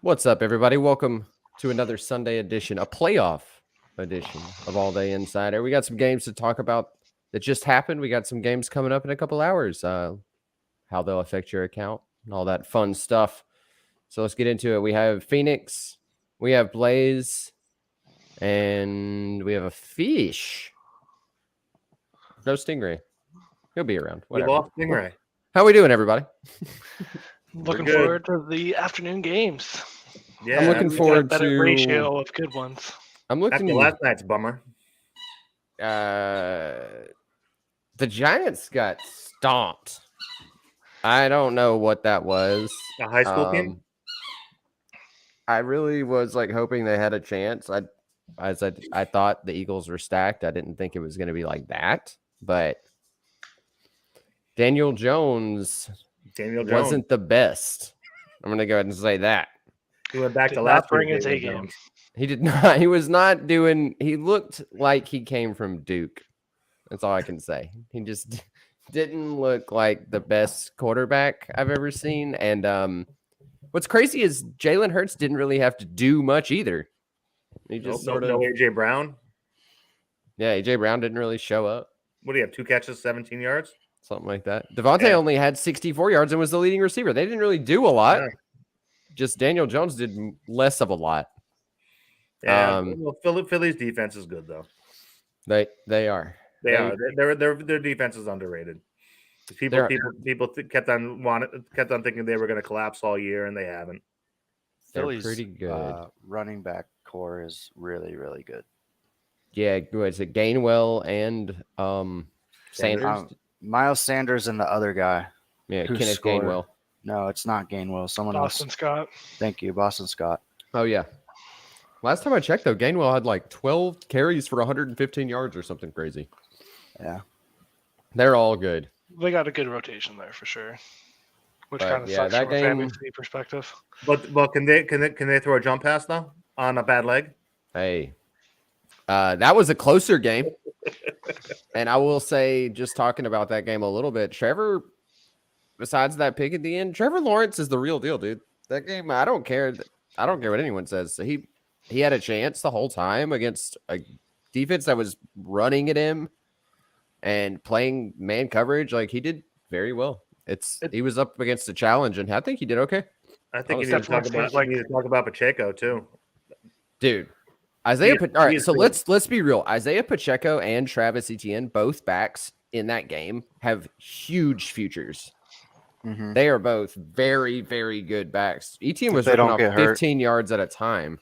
What's up, everybody? Welcome to another Sunday edition, a playoff edition of All Day Insider. We got some games to talk about that just happened. We got some games coming up in a couple hours, how they'll affect your account and all that fun stuff. So let's get into it. We have Phoenix, we have Blaze, and we have a fish. No Stingray. He'll be around. We Whatever. lost Stingray. How we doing, everybody? Looking forward to the afternoon games. Yeah, I'm looking forward got a better to ratio of good ones. I'm looking. After last night's bummer. The Giants got stomped. I don't know what that was. A high school team? I really was like hoping they had a chance. I thought the Eagles were stacked. I didn't think it was going to be like that, but Daniel Jones wasn't the best. I'm going to go ahead and say that. He went back Did to not last bring week. his A game. He did not. He was not doing. He looked like he came from Duke. That's all I can say. He just didn't look like the best quarterback I've ever seen. And what's crazy is Jalen Hurts didn't really have to do much either. He just no AJ Brown. Yeah, AJ Brown didn't really show up. What do you have? 2 catches, 17 yards? Something like that. Devontae only had 64 yards and was the leading receiver. They didn't really do a lot. Yeah. Just Daniel Jones did less of a lot. Yeah, Philly's defense is good though. They are. Their defense is underrated. People kept on thinking they were going to collapse all year, and they haven't. They're pretty good. Running back core is really, really good. Yeah, is it Gainwell and Sanders? Miles Sanders and the other guy. Yeah, Kenneth Gainwell. No, it's not Gainwell. Someone Boston else. Scott. Thank you, Boston Scott. Oh, yeah. Last time I checked, though, Gainwell had like 12 carries for 115 yards or something crazy. Yeah. They're all good. They got a good rotation there for sure. Which But, kind of yeah, sucks that from a game- fantasy perspective. But can they throw a jump pass though on a bad leg? Hey, that was a closer game. And I will say, just talking about that game a little bit, Trevor, besides that pick at the end, Trevor Lawrence is the real deal, dude. That game, I don't care what anyone says. He had a chance the whole time against a defense that was running at him and playing man coverage. Like, he did very well. He was up against a challenge, and I think he did okay. I think you need to talk about Pacheco too, dude. All right, so let's be real. Isaiah Pacheco and Travis Etienne, both backs in that game, have huge futures. Mm-hmm. They are both very, very good backs. Etienne was ripping running off 15 yards at a time.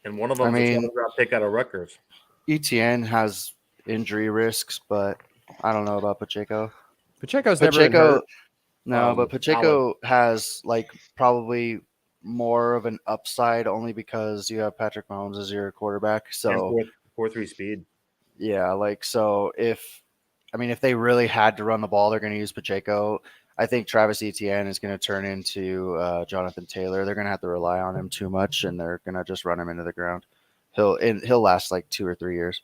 And one of them is a pick out of Rutgers. Etienne has injury risks, but I don't know about Pacheco. Pacheco's never been hurt. No, but Pacheco has like probably more of an upside only because you have Patrick Mahomes as your quarterback. So 4.3 speed. Yeah, like so if they really had to run the ball, they're going to use Pacheco. I think Travis Etienne is going to turn into Jonathan Taylor. They're going to have to rely on him too much, and they're going to just run him into the ground. He'll last like 2 or 3 years.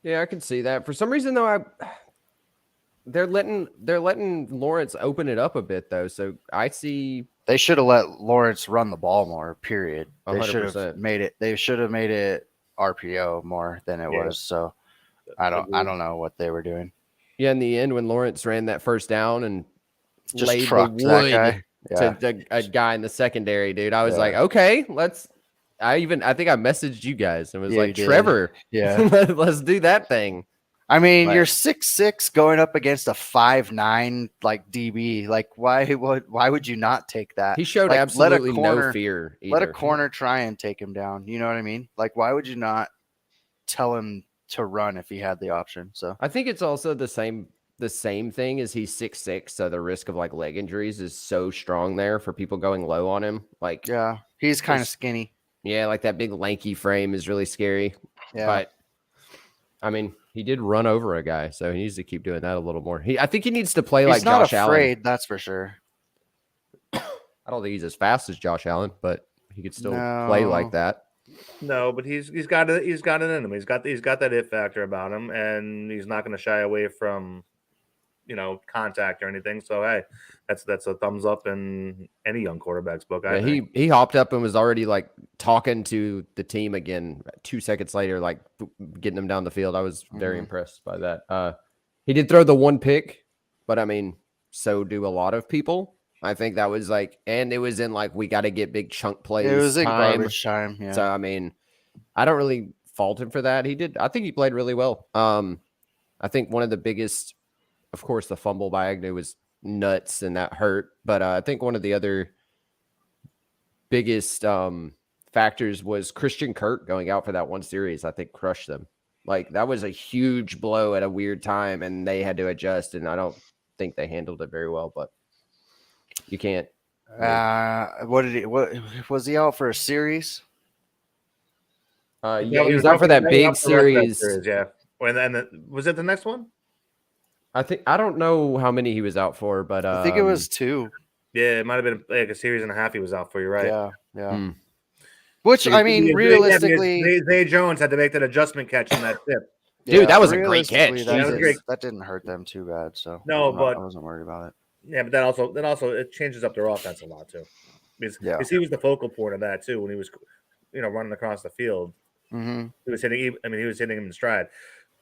Yeah, I can see that. For some reason, though, they're letting Lawrence open it up a bit, though. So I see they should have let Lawrence run the ball more. Period. They 100%. should have made it. They should have made it RPO more than it was. So I don't know what they were doing. Yeah, in the end, when Lawrence ran that first down and just laid trucked the that wood guy. to a guy in the secondary, dude, I was like, okay, let's. I think I messaged you guys and was like, Trevor, let's do that thing. I mean, you're 6'6" going up against a 5'9" like DB. Like, why would you not take that? He showed absolutely no fear either. Let a corner try and take him down. You know what I mean? Like, why would you not tell him to run if he had the option? So I think it's also the same thing as he's 6'6", so the risk of like leg injuries is so strong there for people going low on him. Like, yeah, he's kind of skinny. Yeah, like that big lanky frame is really scary. Yeah. But I mean, he did run over a guy, so he needs to keep doing that a little more. I think he needs to play like Josh Allen. He's not afraid, that's for sure. I don't think he's as fast as Josh Allen, but he could still play like that. No, but he's got it in him. He's got that it factor about him, and he's not going to shy away from contact or anything. So hey, that's a thumbs up in any young quarterback's book. I Yeah, think. he hopped up and was already like talking to the team again 2 seconds later, like getting them down the field. I was very impressed by that. He did throw the one pick, but I mean, so do a lot of people. I think that was like, and it was in like we got to get big chunk plays. It was in time. garbage time. Yeah. So I mean, I don't really fault him for that. He did. I think he played really well. I think one of the biggest, of course, the fumble by Agnew was nuts and that hurt. But I think one of the other biggest factors was Christian Kirk going out for that one series. I think crushed them. Like that was a huge blow at a weird time, and they had to adjust. And I don't think they handled it very well. But you can't. What was he out for a series? Yeah, he was out for that big series. Yeah. Was it the next one? I don't know how many he was out for, but I think it was 2. Yeah, it might have been like a series and a half he was out for. You're right. Yeah. Which I mean, realistically, Zay Jones had to make that adjustment catch on that tip. Dude, that was a great catch. That didn't hurt them too bad. So no, I wasn't worried about it. Yeah, but then also it changes up their offense a lot too, because he was the focal point of that too when he was, running across the field. Mm-hmm. He was hitting. I mean, he was hitting him in stride.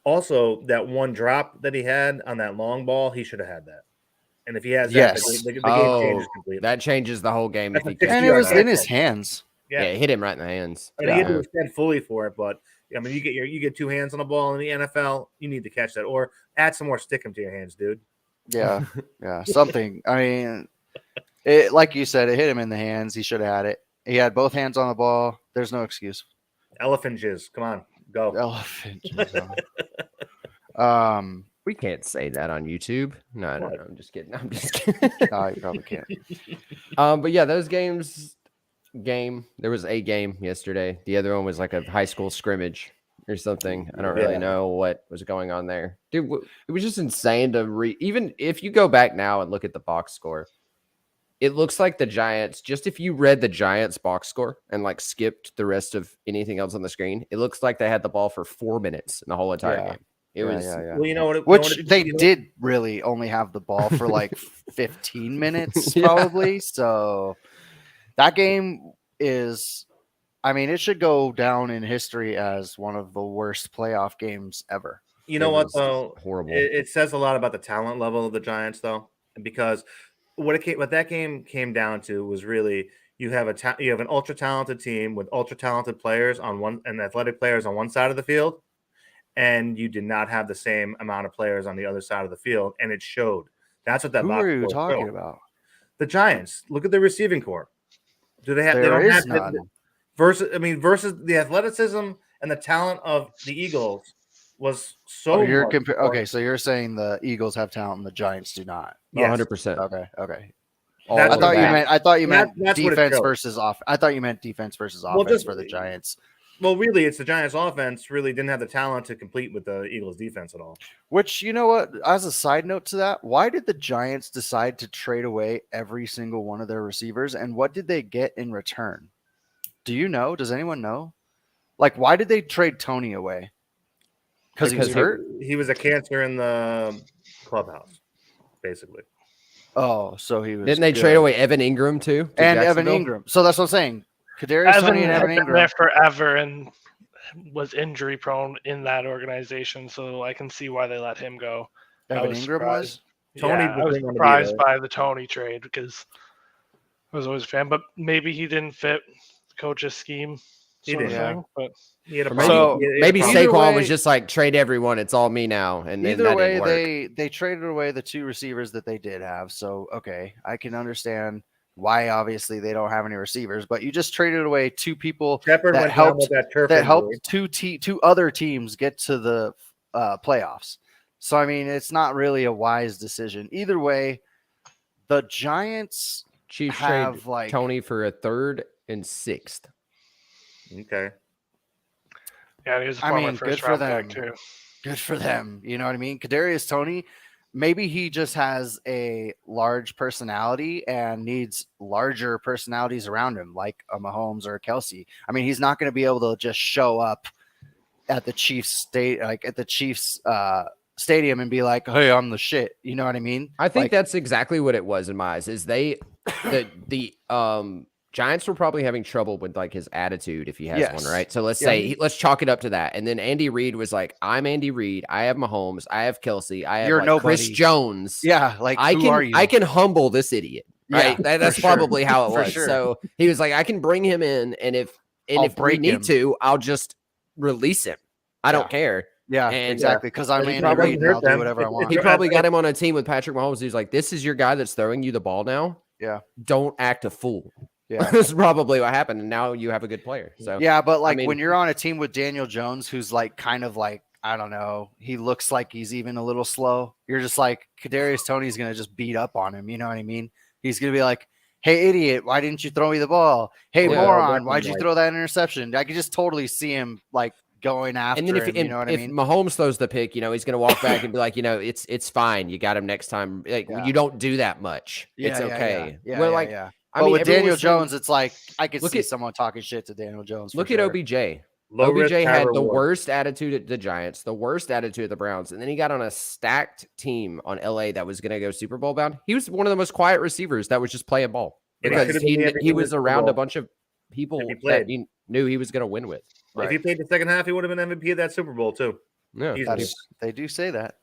Also, that one drop that he had on that long ball, he should have had that. And if he has that, the game changes completely. That changes the whole game. And it was in his hands. Yeah, it hit him right in the hands. I mean, he had to stand fully for it, but I mean, you get 2 hands on the ball in the NFL, you need to catch that, or add some more stickum to your hands, dude. Yeah, something. I mean, it like you said, it hit him in the hands. He should have had it. He had both hands on the ball. There's no excuse. Elephant jizz. Come on, go. Elephant jizz. We can't say that on YouTube. No, I'm just kidding. No, you probably can't. But yeah, those games. There was a game yesterday. The other one was like a high school scrimmage or something. I don't really know what was going on there, dude. It was just insane to even if you go back now and look at the box score, it looks like the Giants, just if you read the Giants box score and like skipped the rest of anything else on the screen, it looks like they had the ball for 4 minutes in the whole entire game. It was well, you know what? They did really only have the ball for like 15 minutes, probably. So that game is, I mean, it should go down in history as one of the worst playoff games ever. You know what, though? Horrible. It says a lot about the talent level of the Giants, though, because what that game came down to was really you have an ultra talented team with ultra talented players on one and athletic players on one side of the field, and you did not have the same amount of players on the other side of the field, and it showed. That's what that. Who are you talking about? The Giants. Look at the receiving core. Do they have? There they don't is have none. Versus the athleticism and the talent of the Eagles was so. Okay, so you're saying the Eagles have talent and the Giants do not. 100%. Okay. I thought you meant defense versus off. I thought you meant defense versus offense for the Giants. Well, really, it's the Giants' offense really didn't have the talent to compete with the Eagles' defense at all. Which, you know what? As a side note to that, why did the Giants decide to trade away every single one of their receivers, and what did they get in return? Do you know? Does anyone know? Like, why did they trade Tony away? Because he was hurt? He was a cancer in the clubhouse, basically. Oh, so he was. Didn't they trade away Evan Ingram too? And Evan Ingram. So that's what I'm saying. Kadarius Toney and Evan Ingram there forever and was injury prone in that organization, so I can see why they let him go. Evan Ingram was. Tony. I was surprised by the Tony trade because I was always a fan, but maybe he didn't fit the coach's scheme. Thing, but maybe Saquon was just like trade everyone. It's all me now. And either way, they traded away the 2 receivers that they did have. So okay, I can understand why obviously they don't have any receivers, but you just traded away 2 people that helped 2 other teams get to the playoffs. So I mean, it's not really a wise decision either way. The Giants Chiefs have trade Tony for a 3rd and 6th. Okay. Yeah, he was good for them too. Good for them. You know what I mean? Kadarius Toney, maybe he just has a large personality and needs larger personalities around him, like a Mahomes or a Kelsey. I mean, he's not going to be able to just show up at the Chiefs stadium and be like, "Hey, I'm the shit." You know what I mean? I think Like, that's exactly what it was in my eyes. Is the Giants were probably having trouble with like his attitude if he has one, Yes. right? So let's Yeah. say let's chalk it up to that. And then Andy Reid was like, "I'm Andy Reid. I have Mahomes. I have Kelsey. I have You're like Chris nobody." Jones. yeah, like I who are you? can humble this idiot." Right? Yeah, That's for sure. probably how it For was. sure. So he was like, "I can bring him in, and if I'll we break need him. to, I'll just release him. I don't care." Yeah, And, exactly. Because I'm and he Andy probably Reid and I'll hurt do them. whatever I want. He probably got him on a team with Patrick Mahomes. He's like, "This is your guy that's throwing you the ball now. Yeah. Don't act a fool." Yeah. That's probably what happened. And now you have a good player. So Yeah, but like mean- when you're on a team with Daniel Jones, who's like kind of like, I don't know, he looks like he's even a little slow. You're just like, Kadarius Toney's gonna just beat up on him. You know what I mean? He's gonna be like, "Hey, idiot, why didn't you throw me the ball? Hey, Yeah. moron, why'd you Like- throw that interception?" I could just totally see him like going after and then him. You know what I if mean? Mahomes throws the pick, he's going to walk back and be like, it's fine. You got him next time. Like Yeah. you don't do that much. Yeah, it's yeah, okay. Yeah, We're yeah, like, yeah. I But mean, with everyone Daniel was saying- Jones, it's like I could Look see at- someone talking shit to Daniel Jones. Look for at sure. OBJ. Low risk, OBJ high had the reward. worst attitude at the Giants, the worst attitude at the Browns, and then he got on a stacked team on LA that was going to go Super Bowl bound. He was one of the most quiet receivers that was just playing ball And he because should've been the MVP he of the was Super around a Bowl bunch of people if he that played. he knew he was going to win with. If he played the second half, he would have been MVP of that Super Bowl too. Yeah, Easily. They do say that.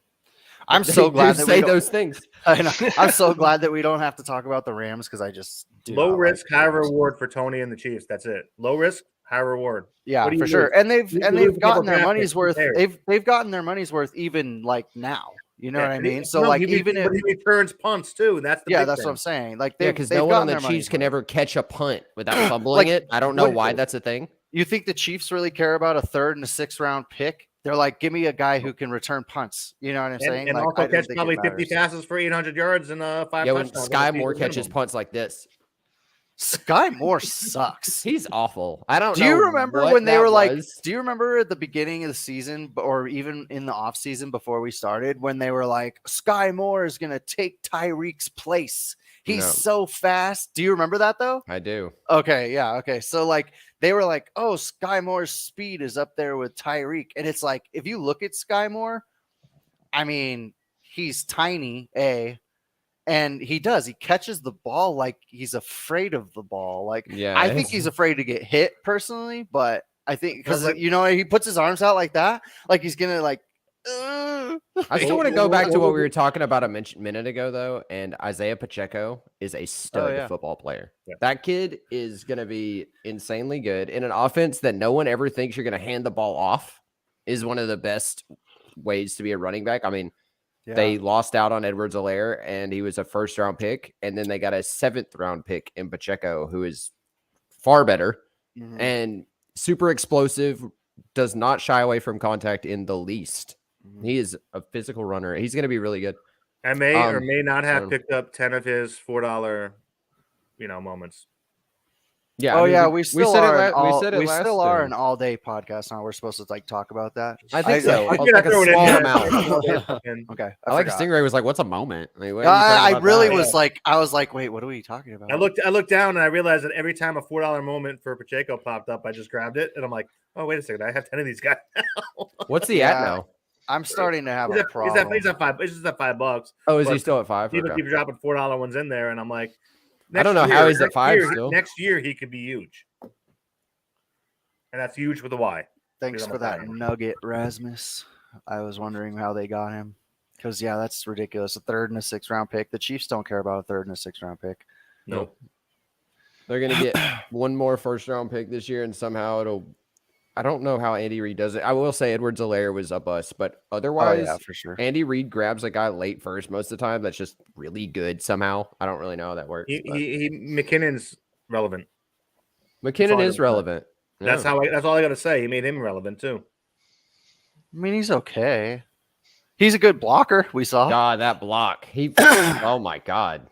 I'm They so glad do that say we don't, those things. I know. I'm so glad that we don't have to talk about the Rams because I just do Low not risk, like the high Rams. reward for Tony and the Chiefs. That's it. Low risk, high reward. Yeah, What do for you sure. lose? And they've You and lose they've a couple gotten their draft money's picks, who worth. cares? They've gotten their money's worth even like now. You know what I and he- mean? So no, like he even if returns punts too. That's the yeah, big that's thing. what I'm saying. Like Yeah, they've because they've no one on gotten the their money's Chiefs can worth. ever catch a punt without fumbling Like, it. I don't know what- why that's a thing. You think the Chiefs really care about a 3rd and a 6th round pick? They're like, give me a guy who can return punts. You know what I'm saying? And Like, I also don't catch think it probably 50 matters. passes for 800 yards and 5 Yeah, when touchdowns. Sky on a Moore season catches minimum. punts like this, Sky Moore sucks. he's awful. I don't Do know. you remember what when they that were like, was. do you remember at the beginning of the season or even in the off season before we started when they were like, Sky Moore is going to take Tyreek's place. He's No. so fast. Do you remember that though? I do. Okay. Yeah. Okay. So like they were like, oh, Sky Moore's speed is up there with Tyreek. And it's like, if you look at Sky Moore, I mean, he's tiny, and he catches the ball like he's afraid of the ball. Like, Yeah, I think he's afraid to get hit personally, but I think because Like- he puts his arms out like that, like he's gonna like. I still want to go back to what we were talking about a minute ago, though. And Isaiah Pacheco is a stud yeah. football player. Yeah. That kid is going to be insanely good in an offense that no one ever thinks you're going to hand the ball off. Is one of the best ways to be a running back. I mean, they lost out on Edwards-Helaire, and he was a 1st-round pick, and then they got a 7th-round pick in Pacheco, who is far better Mhm. and super explosive. Does not shy away from contact in the least. Mhm. He is a physical runner. He's going to be really good. I may or may not have um, picked up 10 of his $4, moments. Yeah. Oh I mean, yeah, we still said are. it. An all, we said it we last. still are an all-day podcast now. We're supposed to like talk about that. I think so. I'm Like gonna a throw it in small there. amount. And Okay, I like forgot. Stingray was like, "What's a moment?" Like, what are you talking I about really that? was like, I was like, wait, what are we talking about? I looked down and I realized that every time a $4 moment for Pacheco popped up, I just grabbed it and I'm like, oh wait a second, I have 10 of these guys. What's he at Yeah. now? I'm starting to have He's a problem. he's at $5. It's just at $5. Oh, is he But still at 5? People Okay. keep dropping $4 ones in there, and I'm like, I don't know how he's at next 5 year- still. Next year he could be huge, and that's huge with a Y. Thanks He's on for the that final. nugget, Rasmus. I was wondering how they got him. Because, yeah, that's ridiculous. A 3rd and a 6th round pick. The Chiefs don't care about a 3rd and a 6th round pick. Nope. They're gonna get one more 1st-round pick this year, and somehow it'll. I don't know how Andy Reid does it. I will say Edwards-Helaire was a bust, but Oh, otherwise, yeah, for sure. Andy Reid grabs a guy late first most of the time. That's just really good somehow. I don't really know how that works. but McKinnon's relevant. McKinnon all I is gotta say. relevant. That's Yeah. that's all I got to say. He made him relevant too. I mean, he's okay. He's a good blocker, we saw. God, that block. He oh my God.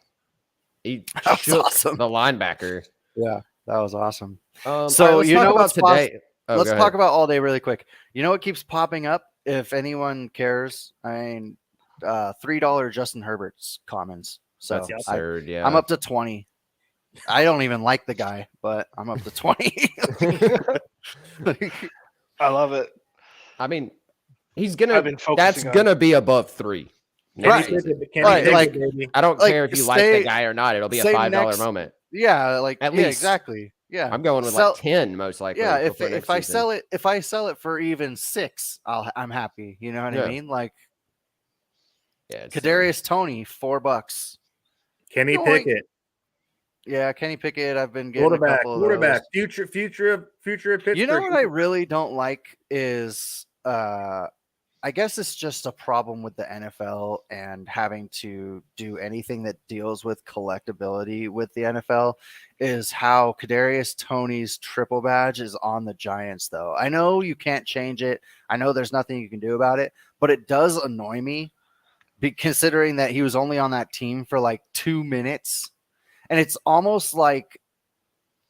He That was shook awesome. the linebacker. Yeah, that was awesome. So all let's you talk know about what's today. Oh, Let's go talk ahead. about all day really quick. You know what keeps popping up? If anyone cares, I mean, $3 Justin Herbert's comments. So That's absurd. Yeah. I'm up to 20. I don't even like the guy, but I'm up to 20. I love it. I mean, He's I've gonna. been That's focusing on. gonna be above 3. Kenny Right. Pickett, Right, like- baby. I don't Like, care if you like say- the guy or not. It'll be a say $5 next- moment. Yeah, like At yeah, least. exactly. Yeah, I'm going with Sell- like 10 most likely. Yeah, before if next I season. sell it for even 6, I'm happy. You know what Yeah. I mean? Like Yeah, it's Kadarius Toney, $4. Kenny Yoink. Pickett, Yeah, Kenny Pickett. I've been getting a quarterback, couple of those. future of Pittsburgh. You know what I really don't like is I guess it's just a problem with the NFL and having to do anything that deals with collectability with the NFL is how Kadarius Toney's triple badge is on the Giants, though. I know you can't change it. I know there's nothing you can do about it, but it does annoy me considering that he was only on that team for like 2 minutes. And it's almost like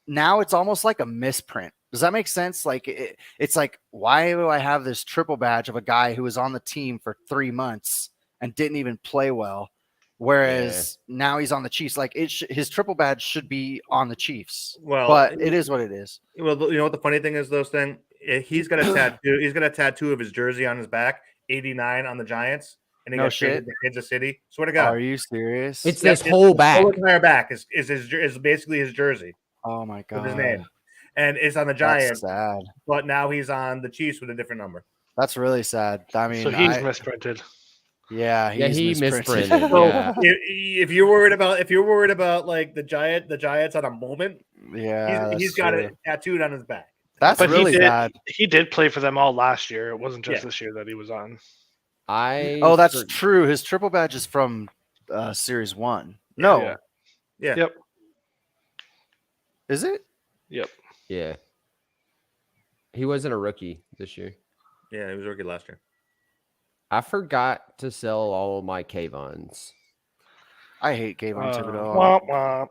now it's almost like a misprint. Does that make sense? Like it's like, why do I have this triple badge of a guy who was on the team for 3 months and didn't even play well, whereas now he's on the Chiefs? Like his triple badge should be on the Chiefs. Well, but it is what it is. Well, you know what the funny thing is, though, Sting? He's got a tattoo. He's got a tattoo of his jersey on his back, 89 on the Giants, and he No got traded shit. to Kansas City. Swear to God, Are you serious? It's Yep, this whole back. whole entire back is basically his jersey Oh my god. with his name, and it's on the That's Giants. sad. But now he's on the Chiefs with a different number. That's really sad. I mean, So he's misprinted. yeah, Yeah, he's he misprinted. misprinted. So Yeah. if you're worried about like the Giants on a moment, Yeah, he's got it tattooed on his back. That's But really sad. he did play for them all last year. It wasn't just Yeah. this year that he was on. Oh, that's true. His triple badge is from Series 1. No, Yeah. Yeah. Yep. is it? Yep. Yeah. He wasn't a rookie this year. Yeah, he was a rookie last year. I forgot to sell all of my Kayvons. I hate Kayvon Thibodeau. Womp womp.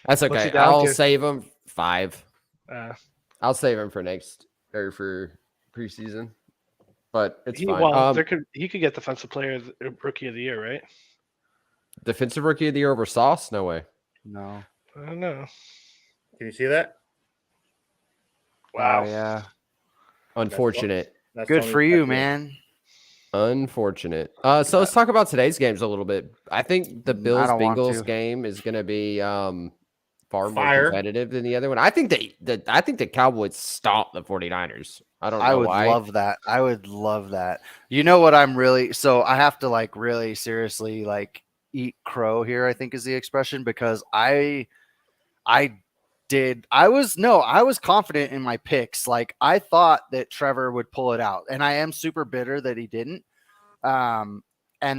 That's What's okay. he down I'll to? save him 5. Uh, I'll save him for for preseason. But it's fine. well, he could get defensive player rookie of the year, right? Defensive rookie of the year over Sauce? No way. No. I don't know. Can you see that? Wow. Oh, yeah. Unfortunate. That's Good Tony's for you, tattoo. man. Unfortunate. So let's talk about today's games a little bit. I think the Bills don't want Bengals to. game is going to be far more Fire. competitive than the other one. I think the Cowboys stopped the 49ers. I don't know I would why. love that. I would love that. You know what I'm really so I have to like really seriously like eat crow here, I think is the expression, because I was confident in my picks. Like I thought that Trevor would pull it out, and I am super bitter that he didn't. And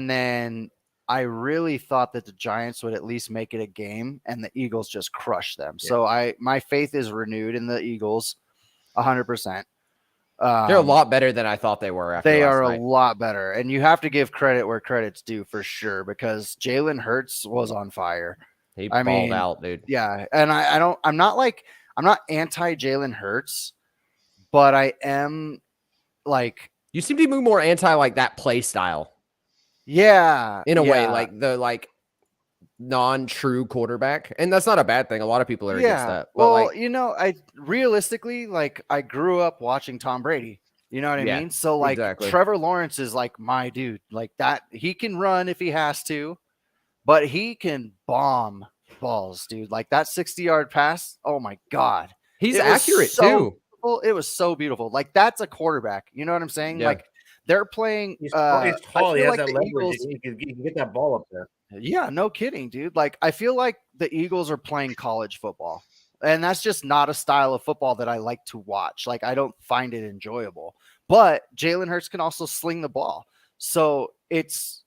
then I really thought that the Giants would at least make it a game, and the Eagles just crushed them. Yeah. So my faith is renewed in the Eagles 100%. They're a lot better than I thought they were. They last are night. a lot better, and you have to give credit where credit's due for sure, because Jalen Hurts was on fire. He I balled mean, out, dude. Yeah, and I'm not anti Jalen Hurts, but I am like, You seem to be more anti like that play style yeah, in a way, yeah, like the non-true quarterback, and that's not a bad thing. A lot of people are against that. But Well, like, you know, I realistically like I grew up watching Tom Brady. You know what I Yeah, mean? So like exactly. Trevor Lawrence is like my dude. Like that, he can run if he has to, but he can bomb balls, dude. Like that 60-yard pass. Oh my god, he's it was accurate so too. beautiful. It was so beautiful. Like that's a quarterback. You know what I'm saying? Yeah. Like they're playing. He's I tall. He feel has like that the leverage. Eagles- He can get that ball up there. Yeah, no kidding, dude. Like I feel like the Eagles are playing college football. And that's just not a style of football that I like to watch. Like I don't find it enjoyable. But Jalen Hurts can also sling the ball. So it's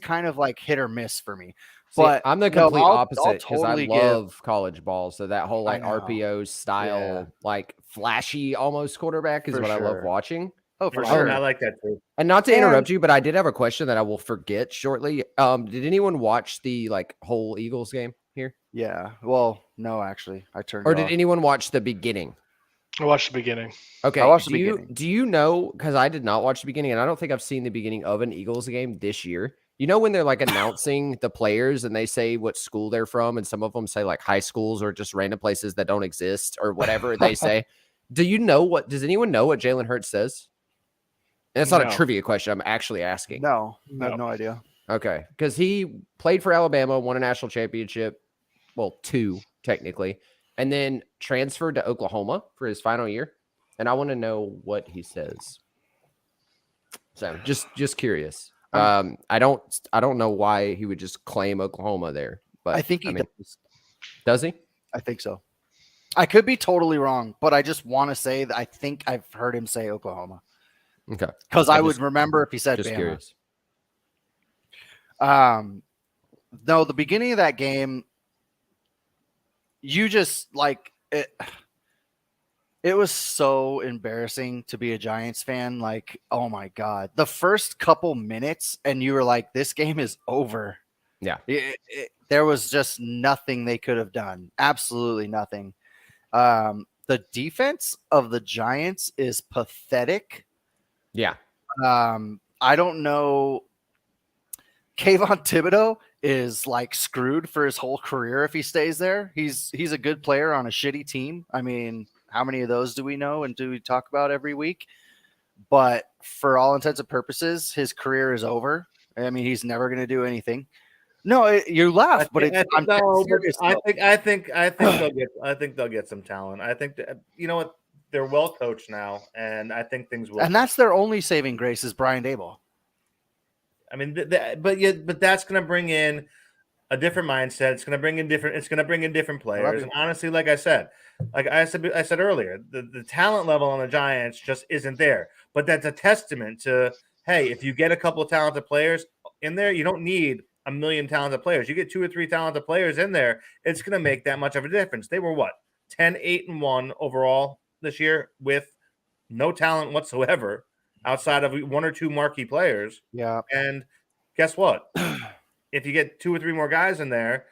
kind of like hit or miss for me. See, But I'm the no, complete I'll opposite because totally I give- love college ball. So that whole I like know. RPO style, Yeah. like flashy almost quarterback is For what I love sure. watching. Oh, for Oh, sure. I like that too. And not to And- interrupt you, but I did have a question that I will forget shortly. Did anyone watch the like whole Eagles game here, Yeah. Well, no, actually. I turned or it did off. anyone watch the beginning? I watched the beginning. Okay, I watched the do you beginning. do you know? Because I did not watch the beginning, and I don't think I've seen the beginning of an Eagles game this year. You know when they're like announcing the players and they say what school they're from, and some of them say like high schools or just random places that don't exist or whatever they say. Do you know what? Does anyone know what Jalen Hurts says? And it's not No. a trivia question. I'm actually asking. No, I No. have no idea. Okay. Because he played for Alabama, won a national championship. Well, 2, technically. And then transferred to Oklahoma for his final year. And I want to know what he says. So just curious. I don't know why he would just claim Oklahoma there. But I think he does. Does he? I think so. I could be totally wrong, but I just want to say that I think I've heard him say Oklahoma. Okay. Because I would remember if he said Just Bama. curious. No, the beginning of that game, you just like it. It was so embarrassing to be a Giants fan. Like, oh my God, the first couple minutes, and you were like, this game is over. Yeah. There was just nothing they could have done. Absolutely nothing. The defense of the Giants is pathetic. Yeah. I don't know. Kayvon Thibodeau is like screwed for his whole career if he stays there. He's a good player on a shitty team. I mean, how many of those do we know and do we talk about every week? But for all intents and purposes, his career is over. I mean, he's never going to do anything. No, you laugh, but I think they'll get some talent. I think that, you know what, they're well coached now, and I think things will. And that's their only saving grace is Brian Daboll. I mean, but that's going to bring in a different mindset. It's going to bring in different players. And honestly, like I said earlier, the talent level on the Giants just isn't there. But that's a testament to, hey, if you get a couple of talented players in there, you don't need a million talented players. You get 2 or 3 talented players in there, it's going to make that much of a difference. They were 10-8-1 overall this year with no talent whatsoever outside of 1 or 2 marquee players. Yeah. And guess what? If you get 2 or 3 more guys in there,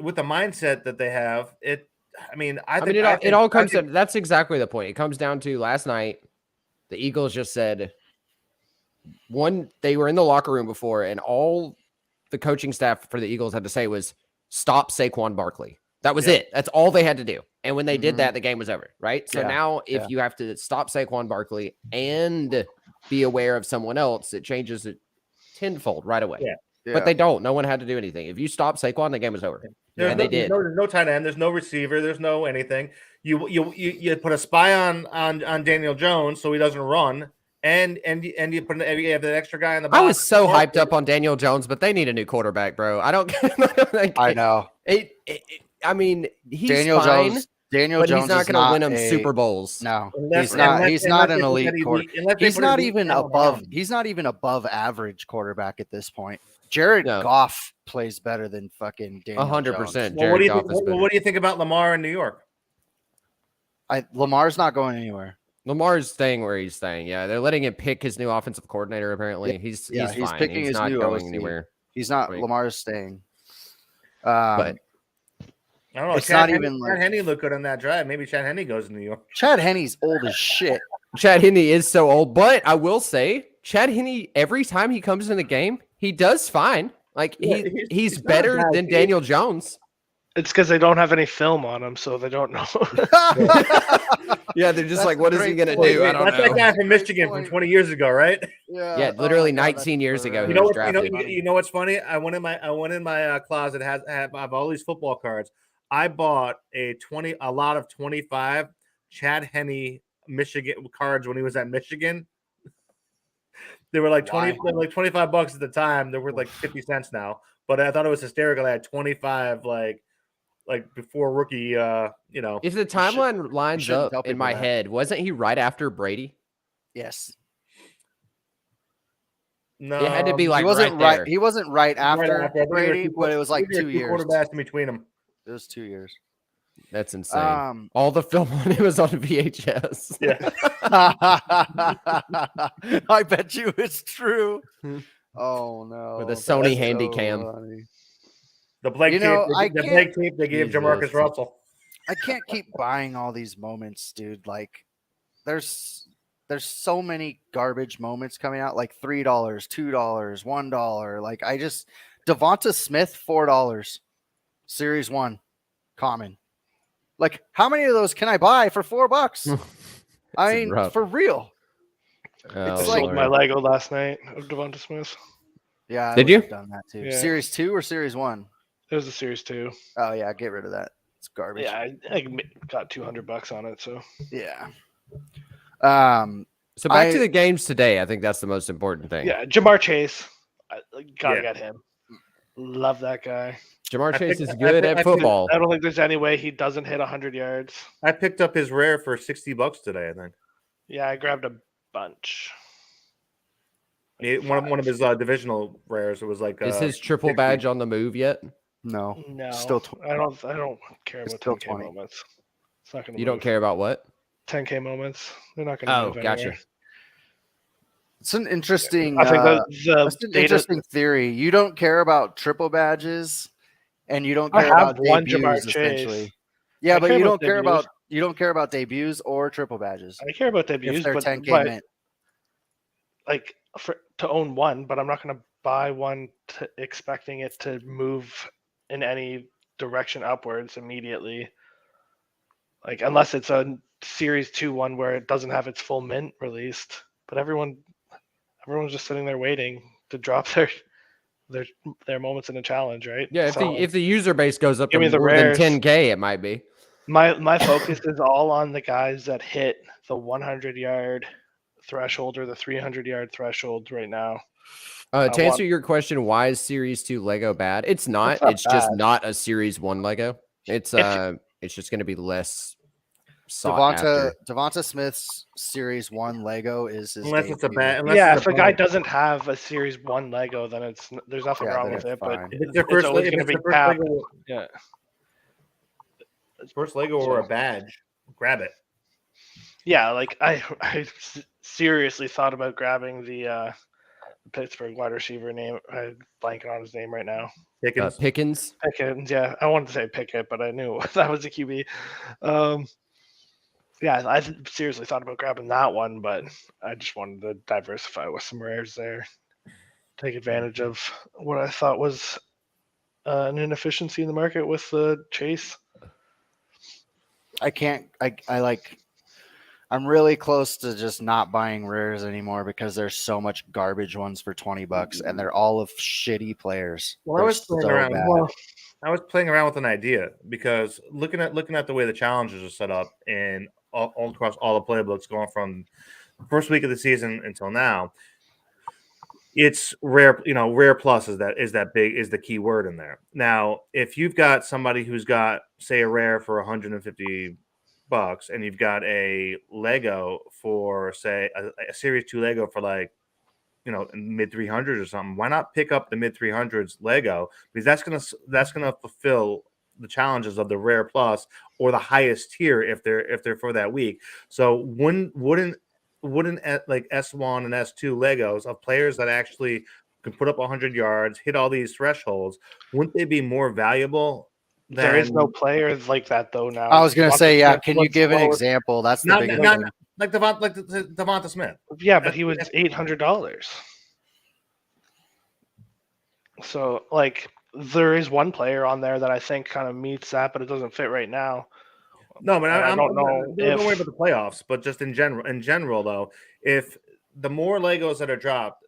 with the mindset that they have, it all comes to that's exactly the point. It comes down to last night, the Eagles just said they were in the locker room before, and all the coaching staff for the Eagles had to say was stop Saquon Barkley. That was it. That's all they had to do. And when they did that, the game was over, right? So now if you have to stop Saquon Barkley and be aware of someone else, it changes it tenfold right away. Yeah. But they don't. No one had to do anything. If you stop Saquon, the game was over. They did. There's no tight end. There's no receiver. There's no anything. You put a spy on Daniel Jones so he doesn't run, and you have that extra guy in the box. I was so hyped up on Daniel Jones, but they need a new quarterback, bro. I don't. I know. I mean, he's Daniel fine. Jones. But he's not going to win them Super Bowls. No, he's not. He's not an elite quarterback. He's not even above. He's not even above average quarterback at this point. Jared Goff plays better than fucking Daniel 100%. Well, what do you think about Lamar in New York? Lamar's not going anywhere. Lamar's staying where he's staying. Yeah, they're letting him pick his new offensive coordinator. Apparently, he's fine. Picking he's his not new going OC. anywhere. He's not. Lamar's staying. But I don't know. It's Chad not even Chad Henne looked good on that drive. Maybe Chad Henne goes to New York. Chad Henne's old as shit. Chad Henne is so old, but I will say, Chad Henne, every time he comes in the game, he does fine. Like he's better than Daniel Jones. It's because they don't have any film on him, so they don't know. Yeah, they're just like, what is he going to do? I don't know. That's that guy from Michigan from 20 years ago, right? Yeah, literally 19 years ago. He was drafted. You know what's funny? I went in my closet. I have all these football cards. I bought a lot of 25 Chad Henne Michigan cards when he was at Michigan. They were like $25 at the time. They're worth like 50 cents now. But I thought it was hysterical. I had 25 like before rookie. If the timeline lines up in my head, wasn't he right after Brady? Yes. No, it had to be like he wasn't right there. He wasn't right after Brady, but it was like 2 years. Quarterbacks in between them. It was 2 years. That's insane. All the film on it was on VHS. Yeah. I bet you it's true. Oh no. With a Sony Handycam. Funny. The Blake tape they gave Jamarcus Russell. I can't keep buying all these moments, dude. Like there's so many garbage moments coming out, like $3, $2, $1. Like Devonta Smith, $4. Series 1, common. Like, how many of those can I buy for $4? I mean, for real. Oh, It's I like- sold my Lego last night of Devonta Smith. Yeah, I Did would you? have done that too. Yeah. Series 2 or Series 1? It was a Series 2. Oh yeah, get rid of that. It's garbage. Yeah, I got $200 on it. So Yeah. So back I- to the games today. I think that's the most important thing. yeah, Jamar Chase, gotta Yeah. get him. Love that guy. Jamar I Chase think- is I good think- at football. I don't think there's any way he doesn't hit 100 yards. I picked up his rare for $60 today. I think Yeah, I grabbed a bunch. one of his divisional rares. It was like Is his triple 60. badge on the move yet? No. No, Still I don't care It's about still 10K 20. moments. It's not gonna. You don't care about what? 10K moments. They're not gonna. Oh, move gotcha. anywhere. It's an interesting I think that's the an data. interesting theory. You don't care about triple badges and you don't I care have about one debuts Jamar Chase. essentially. Yeah, I but care you about don't care debuts. about debuts or triple badges. I care about debuts, If they're but 10K but, mint. like to own one, but I'm not gonna buy one expecting it to move in any direction upwards immediately. Like unless it's a Series 2 one where it doesn't have its full mint released, but everyone's just sitting there waiting to drop their moments in a challenge, right? Yeah, if So the user base goes up to give me the more than rares. 10K, it might be. my focus is all on the guys that hit the 100-yard threshold or the 300-yard threshold right now. To I answer want- your question, why is Series 2 Lego bad? It's not. It's not It's just bad. not a Series 1 Lego. It's just going to be less sought after. Devonta Smith's Series 1 Lego is his unless it's a debut. bad. Unless Yeah, it's if a guy bad- doesn't have a Series 1 Lego, then there's nothing Yeah, wrong then with it's it. But fine. if it's their it's first, always if going to it's be their capped. first Lego, Yeah. first Lego or a badge, grab it. Yeah, like I seriously thought about grabbing the Pittsburgh wide receiver name. I'm blanking on his name right now. Pickens. Pickens. Pickett. Yeah, I wanted to say Pickett, but I knew that was a QB. Yeah, I seriously thought about grabbing that one, but I just wanted to diversify with some rares there. Take advantage of what I thought was an inefficiency in the market with the Chase. I'm really close to just not buying rares anymore because there's so much garbage ones for $20 and they're all of shitty players. Well, I They're was playing so around. bad. Well, I was playing around with an idea because looking at the way the challenges are set up and all across all the playbooks, going from the first week of the season until now, it's rare. You know, rare plus is the key word in there. Now, if you've got somebody who's got say a rare for $150 and you've got a Lego for say a Series 2 Lego for like, you know, mid 300s or something, why not pick up the mid 300s Lego? Because that's gonna fulfill the challenges of the rare plus or the highest tier if they're for that week. So wouldn't like S1 and S2 Legos of players that actually can put up 100 yards, hit all these thresholds, wouldn't they be more valuable? There is no player like that though now. I was gonna say, yeah. Smith Can you was give an the lowest- example? That's the not biggest not thing. like Devonta Smith. Yeah, but he was $800. So like there is one player on there that I think kind of meets that, but it doesn't fit right now. No, but I don't know Don't worry if- about the playoffs, but just in general. In general, though, if the more Legos that are dropped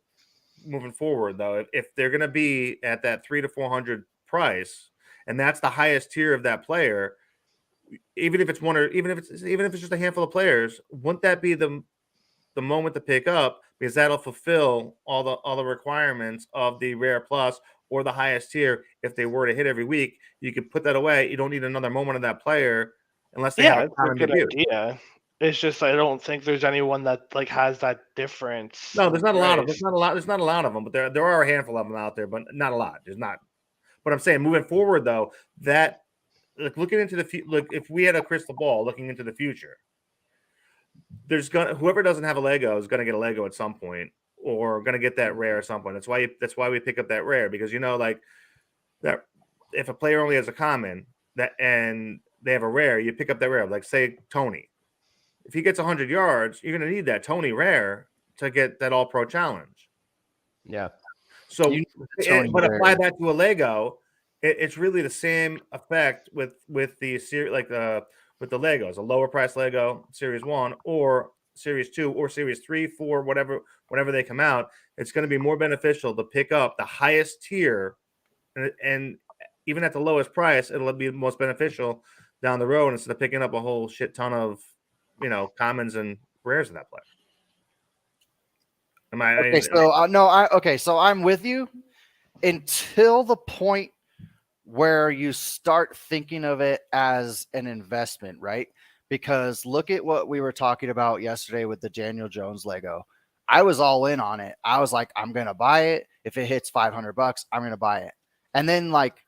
moving forward, though, if they're going to be at that 300 to 400 price, and that's the highest tier of that player, even if it's just a handful of players, wouldn't that be the moment to pick up because that'll fulfill all the requirements of the rare plus or the highest tier. If they were to hit every week, you could put that away. You don't need another moment of that player unless they Yeah, have it's a a common good debut. idea. It's just I don't think there's anyone that like has that difference. No, there's not a lot of price. there's not a lot of them, but there are a handful of them out there, but not a lot. There's not. But I'm saying moving forward though, that like looking into the look, if we had a crystal ball looking into the future, there's gonna whoever doesn't have a Lego is gonna get a Lego at some point, or gonna get that rare at some point. That's why we pick up that rare because you know like that if a player only has a common that and they have a rare, you pick up that rare. Like say Tony, if he gets 100 yards, you're gonna need that Tony rare to get that All Pro challenge. Yeah. So, Tony but rare. apply that to a Lego, it's really the same effect with the series, like with the Legos, a lower price Lego Series 1 or Series 2 or Series 3, 4, whenever they come out, it's going to be more beneficial to pick up the highest tier, and even at the lowest price, it'll be most beneficial down the road instead of picking up a whole shit ton of, commons and rares in that play. Okay, so so I'm with you until the point where you start thinking of it as an investment, right? Because look at what we were talking about yesterday with the Daniel Jones Lego. I was all in on it. I was like, I'm going to buy it. If it hits $500, I'm going to buy it. And then like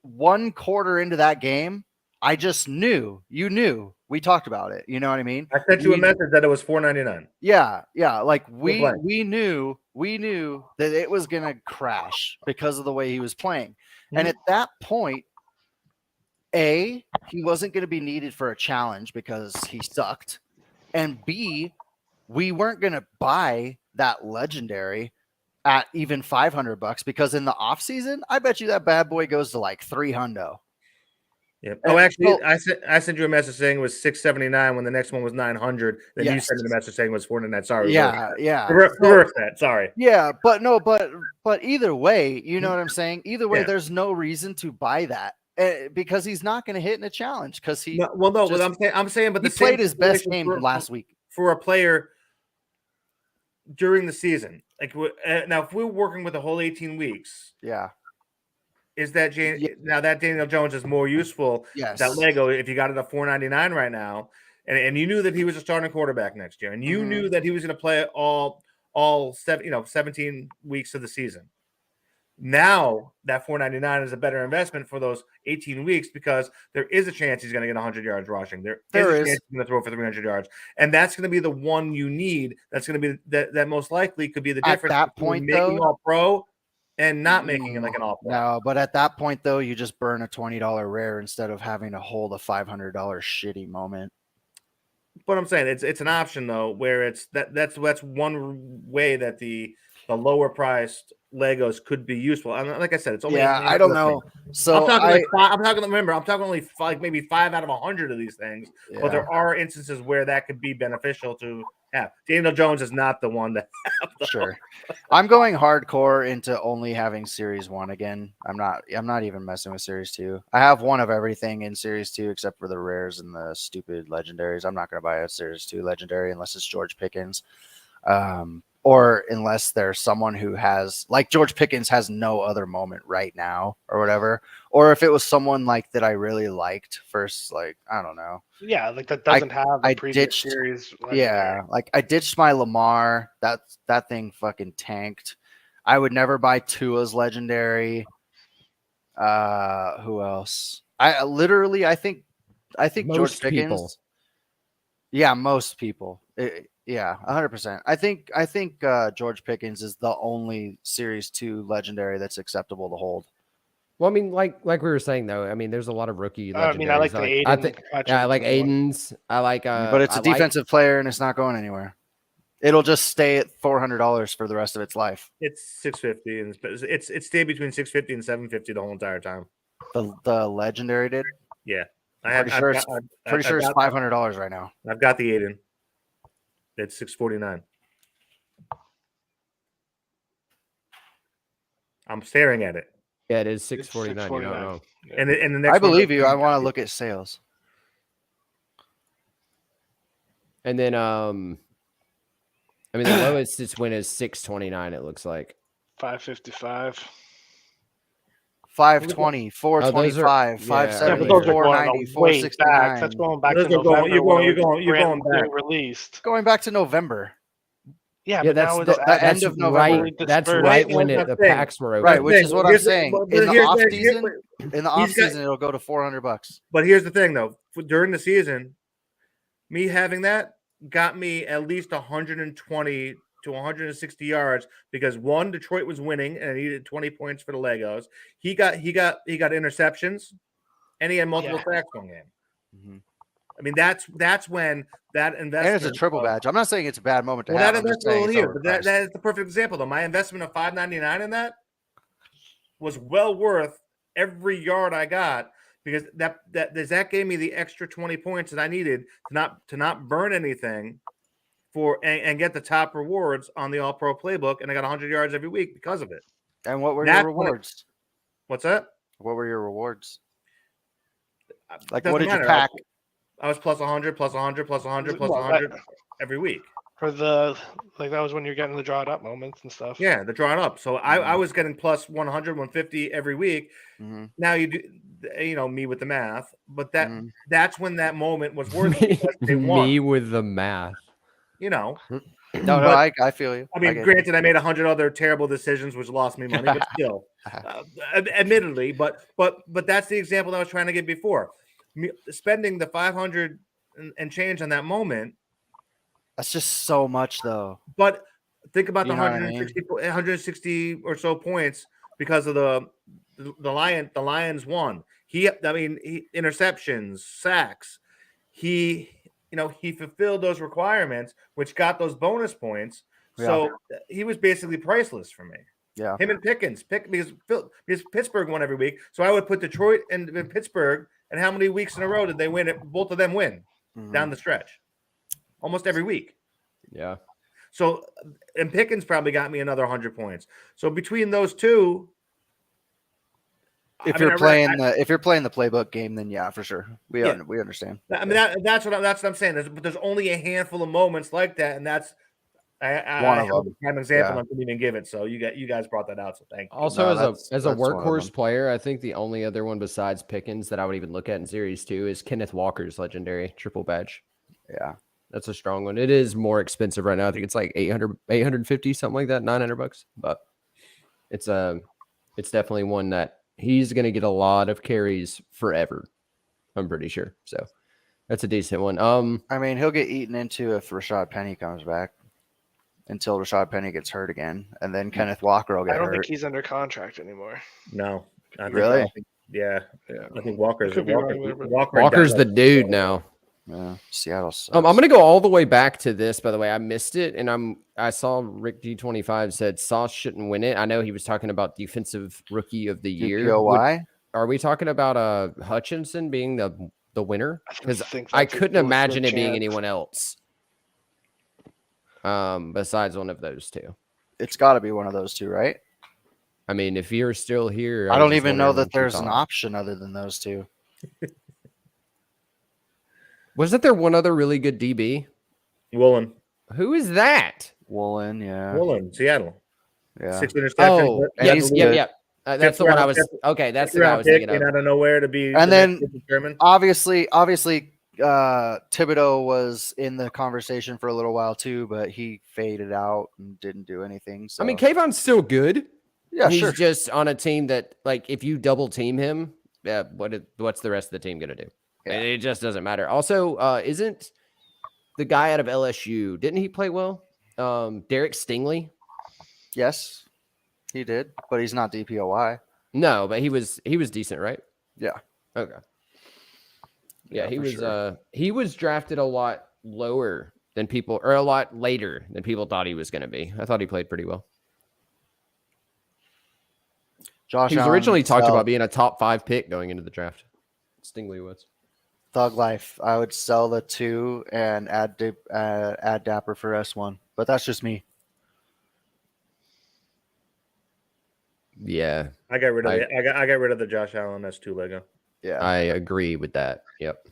1 quarter into that game, I just knew, we talked about it. You know what I mean? I sent you a message that it was $4.99. Yeah. Like we knew that it was going to crash because of the way he was playing. Mm-hmm. And at that point, A, he wasn't going to be needed for a challenge because he sucked. And B, we weren't going to buy that legendary at even $500 because in the off season, I bet you that bad boy goes to like $300. Yeah. Oh, actually, I sent you a message saying it was $679 when the next one was $900. Then you sent me the message saying it was $499. Sorry. Yeah. Reverse that. Sorry. Yeah, but either way, you know what I'm saying? Either way, there's no reason to buy that because he's not going to hit in a challenge because he. But I'm saying, but he played his best game last week for a player during the season. Like now, if we're working with the whole 18 weeks, is that now that Daniel Jones is more useful? Yes. That Lego, if you got it at $4.99 right now, and you knew that he was a starting quarterback next year, and you knew that he was going to play all 17 weeks of the season. Now that $4.99 is a better investment for those 18 weeks because there is a chance he's going to get 100 yards rushing. There is a chance he's going to throw for 300 yards, and that's going to be the one you need. That's going to be that most likely could be the difference at that point, making all pro and not making it like an all pro. No, but at that point though, you just burn a $20 rare instead of having to hold a $500 shitty moment. But I'm saying it's an option though, where it's that's one way that the lower priced Legos could be useful. And like I said, it's only I don't know. So I'm talking only maybe 5 out of 100 of these things. Yeah. But there are instances where that could be beneficial to have. Daniel Jones is not the one that. Sure. I'm going hardcore into only having Series 1 again. I'm not even messing with Series 2. I have one of everything in Series 2 except for the rares and the stupid legendaries. I'm not going to buy a Series 2 legendary unless it's George Pickens. Or unless there's someone who has, like George Pickens has no other moment right now or whatever. Or if it was someone like that I really liked first, like, I don't know. Yeah, like that doesn't have the previous series. Yeah, like I ditched my Lamar. That thing fucking tanked. I would never buy Tua's legendary. Who else? I think most George Pickens. People. Yeah, most people. Yeah, 100%. I think George Pickens is the only Series 2 legendary that's acceptable to hold. Well, I mean, like we were saying though, I mean, there's a lot of rookie legendaries. I mean, I like the Aiden. I like Aiden's. I like but it's a defensive player and it's not going anywhere. It'll just stay at $400 for the rest of its life. It's $650 and it's stayed between $650 and $750 the whole entire time. The legendary did? Yeah. Pretty sure it's $500 right now. I've got the Aiden. It's $649. I'm staring at it. Yeah, it is $649. You don't know. Yeah. And the next I believe you. I want to look at sales. And then I mean the lowest it's win is $629, it looks like. 555. 520, 425, 570, 490, 469. That's going back to November. You're going back. Released. Going back to November. Yeah, but that's now it's the end of November. That's right when the packs were open. Right, which is what I'm saying. In the off season, it'll go to $400. But here's the thing, though. During the season, me having that got me at least 120 to 160 yards because one, Detroit was winning and I needed 20 points for the Legos. He got interceptions and he had multiple sacks one game. Mm-hmm. I mean, that's when that investment. And it's a triple badge. I'm not saying it's a bad moment to have. That investment here, but that is the perfect example, though. My investment of $5.99 in that was well worth every yard I got because that gave me the extra 20 points that I needed to not burn anything and get the top rewards on the All-Pro playbook, and I got 100 yards every week because of it. And what were That's your when rewards? What's that? What were your rewards? Like, Doesn't what did you matter. pack? I was plus 100, plus 100, plus 100, plus Well, 100 every week. For the that was when you're getting the drawed up moments and stuff. Yeah, the drawing up. So I was getting plus 100, 150 every week. Mhm. Now you do, me with the math, but Mhm. that's when that moment was worth it because they won. Me with the math. No, But- I feel you. I mean, get granted, I made 100 other terrible decisions which lost me money, but still, admittedly. But that's the example that I was trying to give before. Spending the 500 and change on that moment. That's just so much, though. But think about You the know what I 160 or so points because of the Lions won. Interceptions, sacks. He fulfilled those requirements, which got those bonus points. So he was basically priceless for me. Yeah. Him and Pickens, because Pittsburgh won every week. So I would put Detroit and Pittsburgh, and how many weeks in a row did they win it? Both of them win down the stretch, almost every week. Yeah. So, and Pickens probably got me another 100 points. So between those two, If you're playing the playbook game, then yeah, for sure, we understand. I mean, that's what I'm saying. There's only a handful of moments like that, and that's One of them. An example. I couldn't even give it. So you guys brought that out. So thank you. Also, as a that's one of workhorse them. player, I think the only other one besides Pickens that I would even look at in Series 2 is Kenneth Walker's legendary triple badge. Yeah. That's a strong one. It is more expensive right now. I think it's like 850, something like that, $900. But it's definitely one that he's going to get a lot of carries forever. I'm pretty sure. So that's a decent one. I mean, he'll get eaten into if Rashad Penny comes back until Rashad Penny gets hurt again, and then Kenneth Walker will get I don't hurt. think he's under contract anymore. No. Really? Yeah. Yeah. I think Walker's Could be wrong there, but- Walker's the dude now. Yeah, Seattle sucks. I'm going to go all the way back to this, by the way. I missed it, and I saw Rick G25 said Sauce shouldn't win it. I know he was talking about defensive rookie of the year. DPOY? Are we talking about Hutchinson being the winner? Because think I that's a couldn't good imagine it being chance. anyone else besides one of those two. It's got to be one of those two, right? I mean, if you're still here, I was don't just even know wondering that what you there's an thought. option other than those two. Wasn't there one other really good DB? Woolen, Who is that? Woolen, yeah. Seattle. Yeah. 6 interceptions. Oh, And yes, he's yeah, good. yeah. That's Fifth the one I round was. pick. Okay, that's the guy I was Pick thinking of. out of nowhere to be. And the then- next German. Obviously, Thibodeau was in the conversation for a little while too, but he faded out and didn't do anything. So I mean, Kayvon's still good. yeah, He's sure. just on a team that, like, if you double team him, what's the rest of the team going to do? Yeah. It just doesn't matter. Also, isn't the guy out of LSU, didn't he play well? Derek Stingley? Yes, he did, but he's not DPOY. No, but he was decent, right? Yeah. Okay. Yeah, he for was sure. he was drafted a lot lower than people, or a lot later than people thought he was going to be. I thought he played pretty well. Josh He was Allen originally talked sell about being a top 5 pick going into the draft. Stingley was. Thug Life. I would sell the 2 and add Dapper for S1, but that's just me. Yeah, I got rid of it. I got rid of the Josh Allen S2 Lego. Yeah. I agree with that. Yep.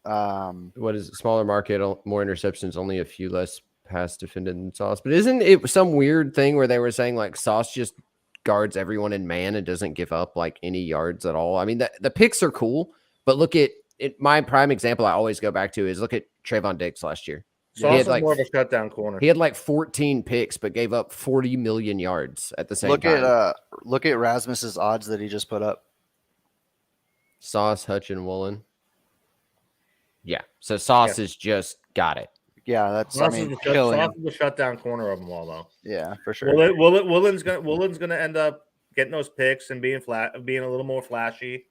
What is it? Smaller market, more interceptions, only a few less pass defended than Sauce. But isn't it some weird thing where they were saying like Sauce just guards everyone in man and doesn't give up like any yards at all? I mean, the picks are cool, but look at it. My prime example I always go back to is look at Trayvon Diggs last year. So He also had, like, more of a shutdown corner. He had like 14 picks, but gave up 40 million yards at the same time. Look at Rasmus's odds that he just put up. Sauce, Hutch, and Woolen. Yeah. So Sauce has just got it. Yeah, that's Sauce killing. is the shutdown corner of them all, though. Yeah, for sure. Woolen's gonna end up getting those picks and being a little more flashy.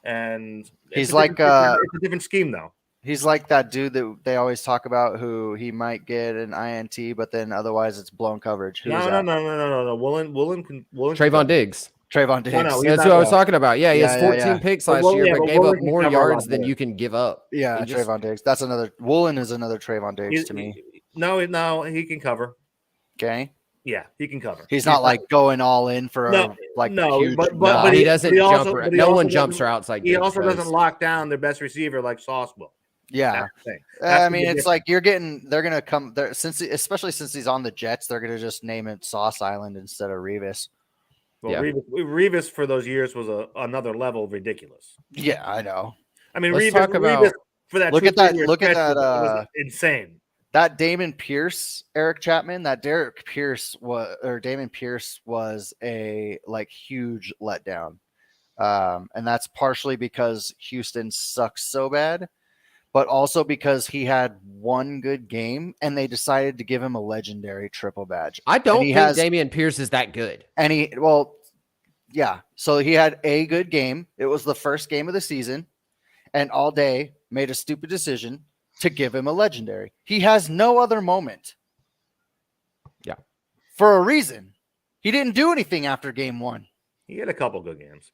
And He's it's like a different scheme, though. He's like that dude that they always talk about who he might get an INT, but then otherwise it's blown coverage. Who is No. that? Woolen can Trayvon Diggs. Trayvon Diggs. no, he's That's not what I was well. talking about. Yeah, he has Yeah, 14 yeah. picks But last Will- year, yeah, but but gave Woolen up can more cover a lot yards than more. you can give up. Yeah, He just- Trayvon Diggs. That's another. Woolen is another Trayvon Diggs to me. No, he can cover. Okay, Yeah, he can cover. he's not like going all in for No, like no, huge. but he he doesn't he jump. also- but he No also one jumps doesn't- or outside. He Diggs also does. doesn't lock down their best receiver like Sauce will. Yeah, That's the thing. That's I the mean, big it's difference. like you're getting. They're gonna come there especially since he's on the Jets. They're gonna just name it Sauce Island instead of Revis. Well, Yeah. Revis for those years was another level of ridiculous. Yeah, I know. I mean, Let's Revis talk about- for that Look at 2-3 that- year look at stretch that, was insane. That Damon Pierce, Eric Chapman, that Derek Pierce Damon Pierce was a like huge letdown. And that's partially because Houston sucks so bad, but also because he had one good game and they decided to give him a legendary triple badge. I don't he think has- Damian Pierce is that good. And yeah. So he had a good game. It was the first game of the season, and all day made a stupid decision to give him a legendary. He has no other moment. Yeah. For a reason. He didn't do anything after game 1. He had a couple good games.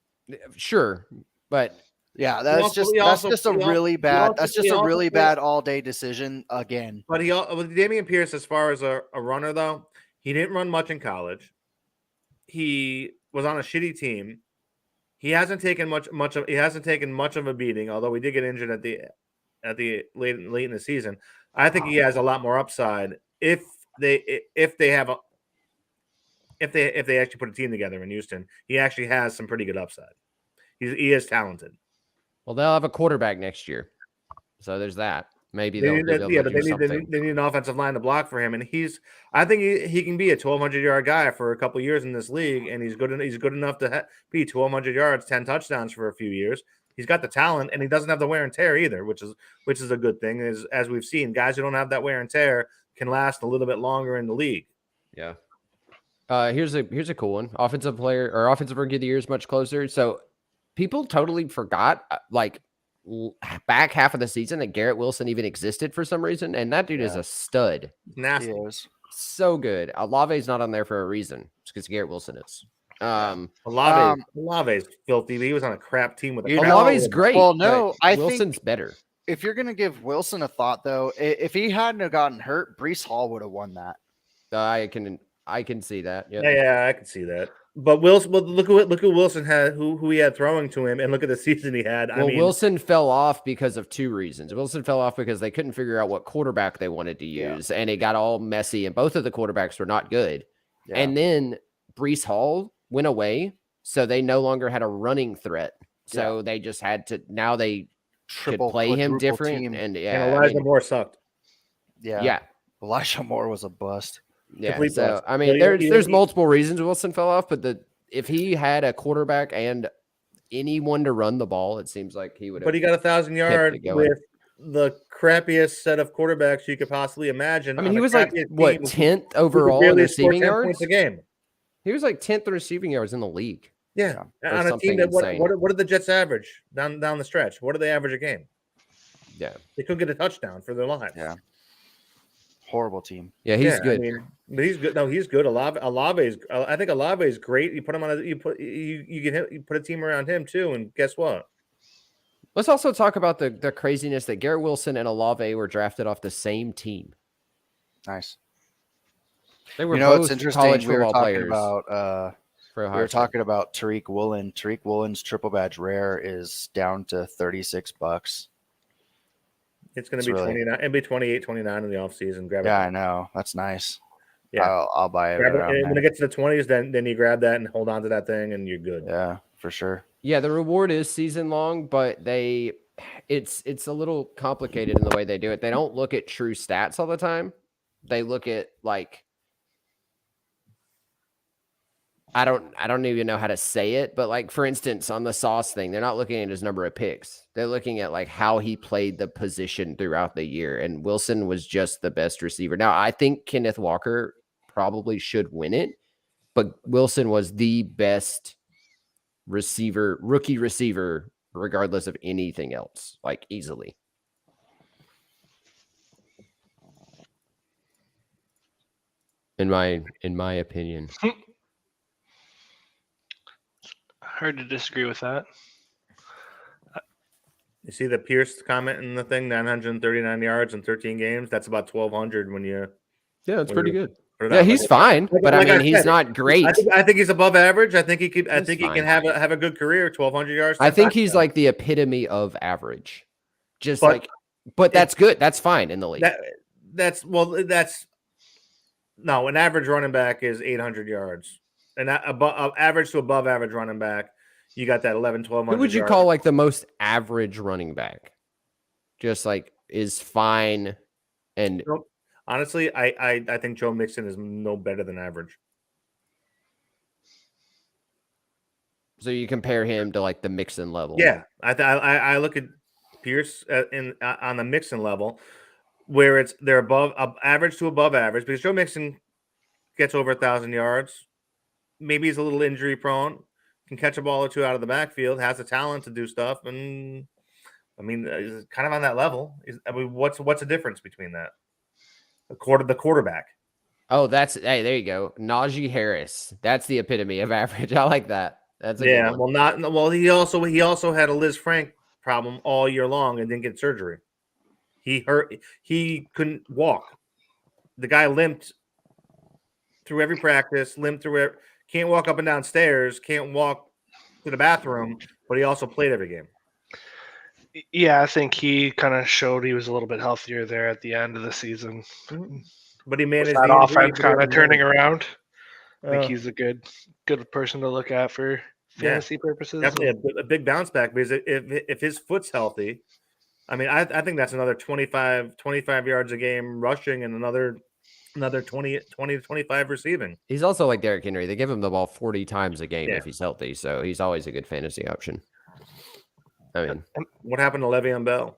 Sure, but Yeah, He that's also- just he that's also- just a he al- really he bad also- that's just he a also- really bad all day decision again. But with Damian Pierce, as far as a runner though, he didn't run much in college. He was on a shitty team. He hasn't taken much of a beating, although he did get injured at the late in the season. I think he has a lot more upside if they actually put a team together in Houston. He actually has some pretty good upside. He is talented. well, they'll have a quarterback next year, so there's that. Maybe They they'll need, be able to but do something. they need an offensive line to block for him, and I think he can be a 1,200-yard guy for a couple years in this league, and he's good enough to be 1,200 yards, 10 touchdowns for a few years. He's got the talent, and he doesn't have the wear and tear either, which is a good thing. As we've seen, guys who don't have that wear and tear can last a little bit longer in the league. Yeah. Here's a cool one. Offensive player or offensive rookie of the year is much closer. So people totally forgot back half of the season that Garrett Wilson even existed for some reason, and that dude is Yeah. a stud. Nasty. He is. So good. Olave's not on there for a reason. It's because Garrett Wilson is. Olave's filthy. He was on a crap team with a You crap know- Olave's team. great. Well, no, but I think- Wilson's better. If you're gonna give Wilson a thought though, if he hadn't have gotten hurt, Brees Hall would have won that. I can see that. Yeah. Yeah, I can see that. But Wilson, look who Wilson had, who he had throwing to him, and look at the season he had. Well, Wilson fell off because of two reasons. Wilson fell off because they couldn't figure out what quarterback they wanted to use, and it got all messy, and both of the quarterbacks were not good. Yeah. And then Brees Hall went away, so they no longer had a running threat. So they just had to, now they could play him quadruple different. team. And and Elijah Moore sucked. yeah. Elijah Moore was a bust. Yeah, Complete so bust. I mean, Yeah, there's multiple reasons Wilson fell off, but if he had a quarterback and anyone to run the ball, it seems like he would have. But he got 1,000 yards going. with the crappiest set of quarterbacks you could possibly imagine. I mean, on he the was like crappiest what teams 10th who could overall in barely score receiving 10 yards. points a game. He was like 10th in receiving yards in the league. Yeah, or on a team something that insane. what did the Jets average down the stretch? What did they average a game? Yeah, They couldn't get a touchdown for their lives. Yeah. Horrible team. yeah, he's Yeah, good. I mean, but he's good. No, he's good. Olave is. I think Olave is great. You put him on. You put a team around him too, and guess what? Let's also talk about the craziness that Garrett Wilson and Olave were drafted off the same team. Nice. They were You know, both it's interesting. college We were football talking players. about For we Ohio were State. talking about Tariq Woolen. Tariq Woolen's triple badge rare is down to $36. It's going It's to be really- 29. It'll be 28, 29 in the offseason. Grab Yeah, it. I know. That's nice. Yeah. I'll buy it. Grab it. around And when there. it gets to the 20s, then you grab that and hold on to that thing, and you're good. Yeah, for sure. Yeah, the reward is season long, but it's a little complicated in the way they do it. They don't look at true stats all the time. They look at like I don't even know how to say it, but like for instance, on the Sauce thing, they're not looking at his number of picks. They're looking at like how he played the position throughout the year. And Wilson was just the best receiver. Now, I think Kenneth Walker probably should win it, but Wilson was the best rookie receiver, regardless of anything else, like easily. In my opinion. Hard to disagree with that. You see the Pierce comment in the thing, 939 yards in 13 games. That's about 1,200 when you. Yeah, it's pretty good. put it Yeah, out. he's fine, but I like mean, I he's said, not great. I think he's above average. I think he could. I He's think he fine. can have a good career. 1,200 yards. I 10 think he's touchdowns. like the epitome of average. Just But but that's good. That's fine in the league. That's no. An average running back is 800 yards, and average to above average running back, you got that 1,100-1,200. Who would you call like the most average running back? Just like is fine, and honestly, I think Joe Mixon is no better than average. so you compare him to like the Mixon level. Yeah, I look at Pierce on the Mixon level, where they're above average to above average, because Joe Mixon gets over 1,000 yards. Maybe he's a little injury prone, can catch a ball or two out of the backfield, has the talent to do stuff, and I mean, he's kind of on that level. I mean, what's the difference between that? The quarterback. Oh, hey, there you go. Najee Harris. That's the epitome of average. I like that. That's a good one. He also had a Liz Frank problem all year long and didn't get surgery. He couldn't walk. The guy limped through every practice, can't walk up and down stairs, can't walk to the bathroom, but he also played every game. Yeah, I think he kind of showed he was a little bit healthier there at the end of the season. But he managed that offense kind of turning around. I think he's a good person to look at for fantasy purposes. Definitely a big bounce back, because if his foot's healthy, I mean, I think that's another 25 yards a game rushing and another 20 to 25 receiving. He's also like Derrick Henry. They give him the ball 40 times a game if he's healthy, so he's always a good fantasy option. I mean, what happened to Le'Veon Bell?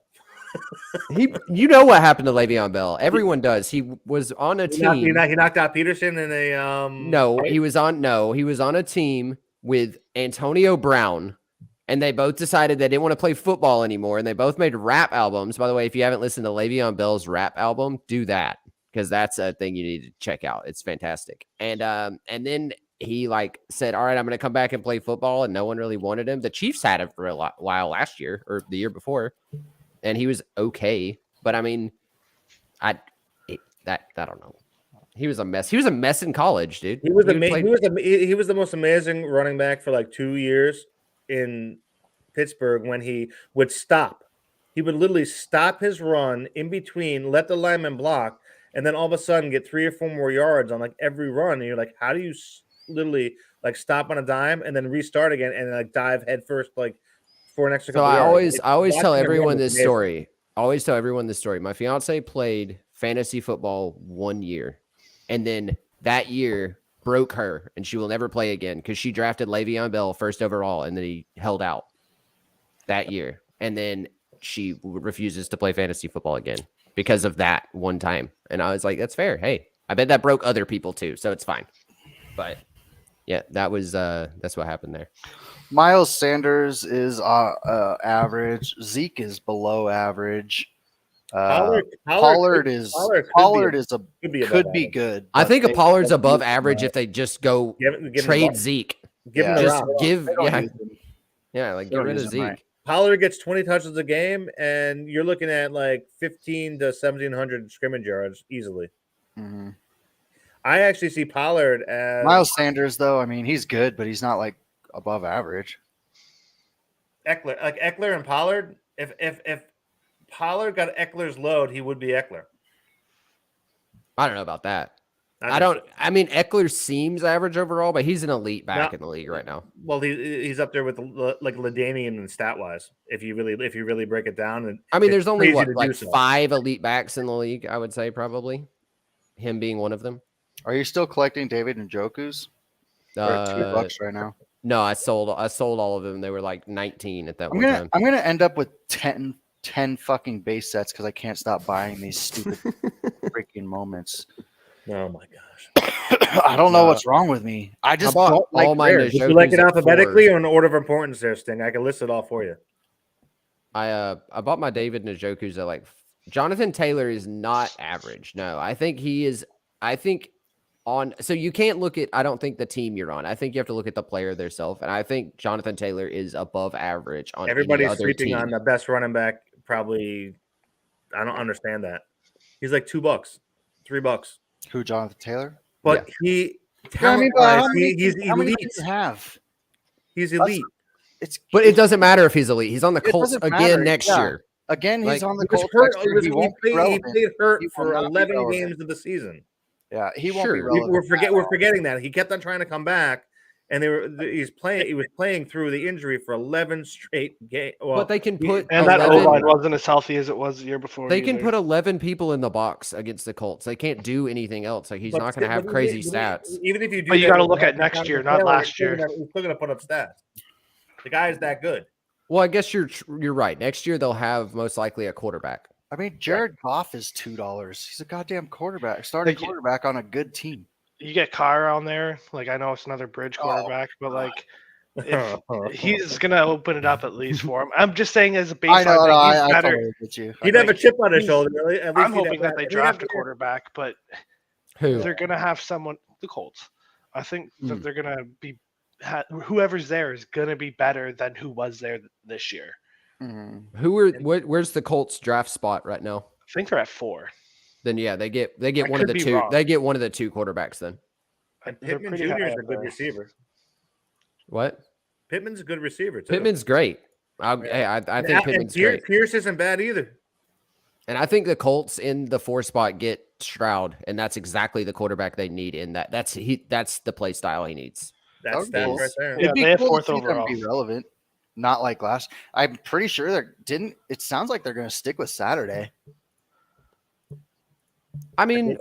You know what happened to Le'Veon Bell? Everyone does. He was on a team. He knocked out Peterson in a No, he was on a team with Antonio Brown, and they both decided they didn't want to play football anymore, and they both made rap albums. By the way, if you haven't listened to Le'Veon Bell's rap album, do that, because that's a thing you need to check out. It's fantastic. And then he said, all right, I'm going to come back and play football, and no one really wanted him. The Chiefs had him for a while last year or the year before, and he was okay. But I mean, I don't know. He was a mess. He was a mess in college, dude. He was the most amazing running back for like 2 years in Pittsburgh when he would stop. He would literally stop his run in between, let the lineman block, and then all of a sudden get 3 or 4 more yards on like every run. And you're like, how do you literally stop on a dime and then restart again and dive head first for an extra couple yards? I always tell everyone this story. My fiance played fantasy football 1 year, and then that year broke her, and she will never play again because she drafted Le'Veon Bell first overall, and then he held out that year, and then she refuses to play fantasy football again because of that one time. And I was like, that's fair. Hey, I bet that broke other people too, so it's fine. But yeah, that's what happened there. Miles Sanders is average. Zeke is below average. Pollard could be good. I think Pollard's above average if they just go trade Zeke. Give him get rid of Zeke. Right. Pollard gets 20 touches a game, and you're looking at 15 to 1,700 scrimmage yards easily. Mm-hmm. I actually see Pollard as Miles Sanders, though. I mean, he's good, but he's not above average. Eckler and Pollard. If Pollard got Eckler's load, he would be Eckler. I don't know about that. I mean, Eckler seems average overall, but he's an elite back in the league right now. Well, he's up there with LaDainian and stat wise. If you really break it down, and I mean, there's only 5 elite backs in the league. I would say probably him being one of them. Are you still collecting David Njoku's? $2 right now. No, I sold all of them. They were 19 at that one time. I'm gonna end up with 10 fucking base sets because I can't stop buying these stupid freaking moments. Oh my gosh! I don't know what's wrong with me. I just don't like all my Did you like it alphabetically or in order of importance there, Sting? I can list it all for you. I bought my David Njoku's at Jonathan Taylor is not average. No, I think he is. I think So you can't look at, I don't think, the team you're on. I think you have to look at the player themselves. And I think Jonathan Taylor is above average on any Everybody's other sleeping team. on the best running back. Probably, I don't understand that. He's like $2, $3. Who, Jonathan Taylor? But he Yeah, I mean, but talent-wise, how many he's how many elite. do you have? He's elite. It's But it doesn't matter if he's elite. He's on the It Colts doesn't again matter, next yeah. year. Again, he's Like, on the He was Colts hurt. next year. He won't be He relevant. played hurt He will for not be 11 relevant. games of the season. Yeah, he won't be Sure. relevant. We're forgetting that he kept on trying to come back, and he was playing through the injury for 11 straight games. Well, But they can put And that 11 O-line wasn't as healthy as it was the year before. They can either. put 11 people in the box against the Colts. They can't do anything else. Like, he's but not going to have but crazy even- stats. Even if you do, But you that, gotta look have at next Jonathan year, not Taylor, last he's still year. gonna- He's still going to put up stats. The guy is that good. Well, I guess you're right. Next year they'll have most likely a quarterback. I mean, Jared Goff is $2. He's a goddamn quarterback, starting Like, quarterback on a good team. You get Carr on there. Like, I know it's another bridge quarterback, but like, if he's gonna open it up at least for him. I'm just saying as a baseline, I know, like, no, he's I better. totally get you. He'd have a chip on his he's- shoulder. At least I'm he'd hoping have that they he'd draft a have- quarterback, but Who? they're gonna have someone. The Colts. I think Hmm. that they're gonna be. Whoever's there is gonna be better than who was there this year. Mhm. Where's the Colts draft spot right now? I think they're at 4. Then yeah, they get I one of could the be two. wrong. They get one of the two quarterbacks then. And They're Pittman pretty Jr. high is a up good there. receiver. What? Pittman's a good receiver too. Pittman's great. I think Pittman's great. Pierce isn't bad either. And I think the Colts in the 4 spot get Stroud, and that's exactly the quarterback they need in that. That's the play style he needs. That's Okay. stats right there. Yeah, It'd be they have cool to 4th see them overall. be relevant, not like last. I'm pretty sure it sounds like they're going to stick with Saturday. I mean,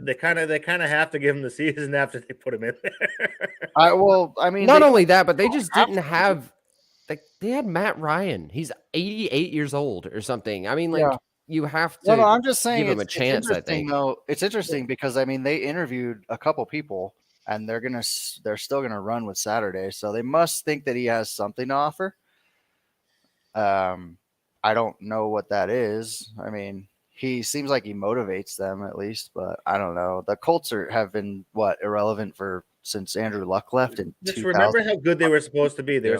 They kind of have to give him the season after they put him in there. I mean, not they- only that, but they just have didn't to. have. They had Matt Ryan. He's 88 years old or something. I mean, like, Yeah. you have to. No, I'm just saying give 'em a it's chance, I interesting, think. though. It's interesting because I mean they interviewed a couple people and they're still gonna run with Saturday, so they must think that he has something to offer. I don't know what that is. I mean, he seems like he motivates them at least, but I don't know. The Colts have been irrelevant since Andrew Luck left in Just 2000. remember how good they were supposed to be. They Yeah.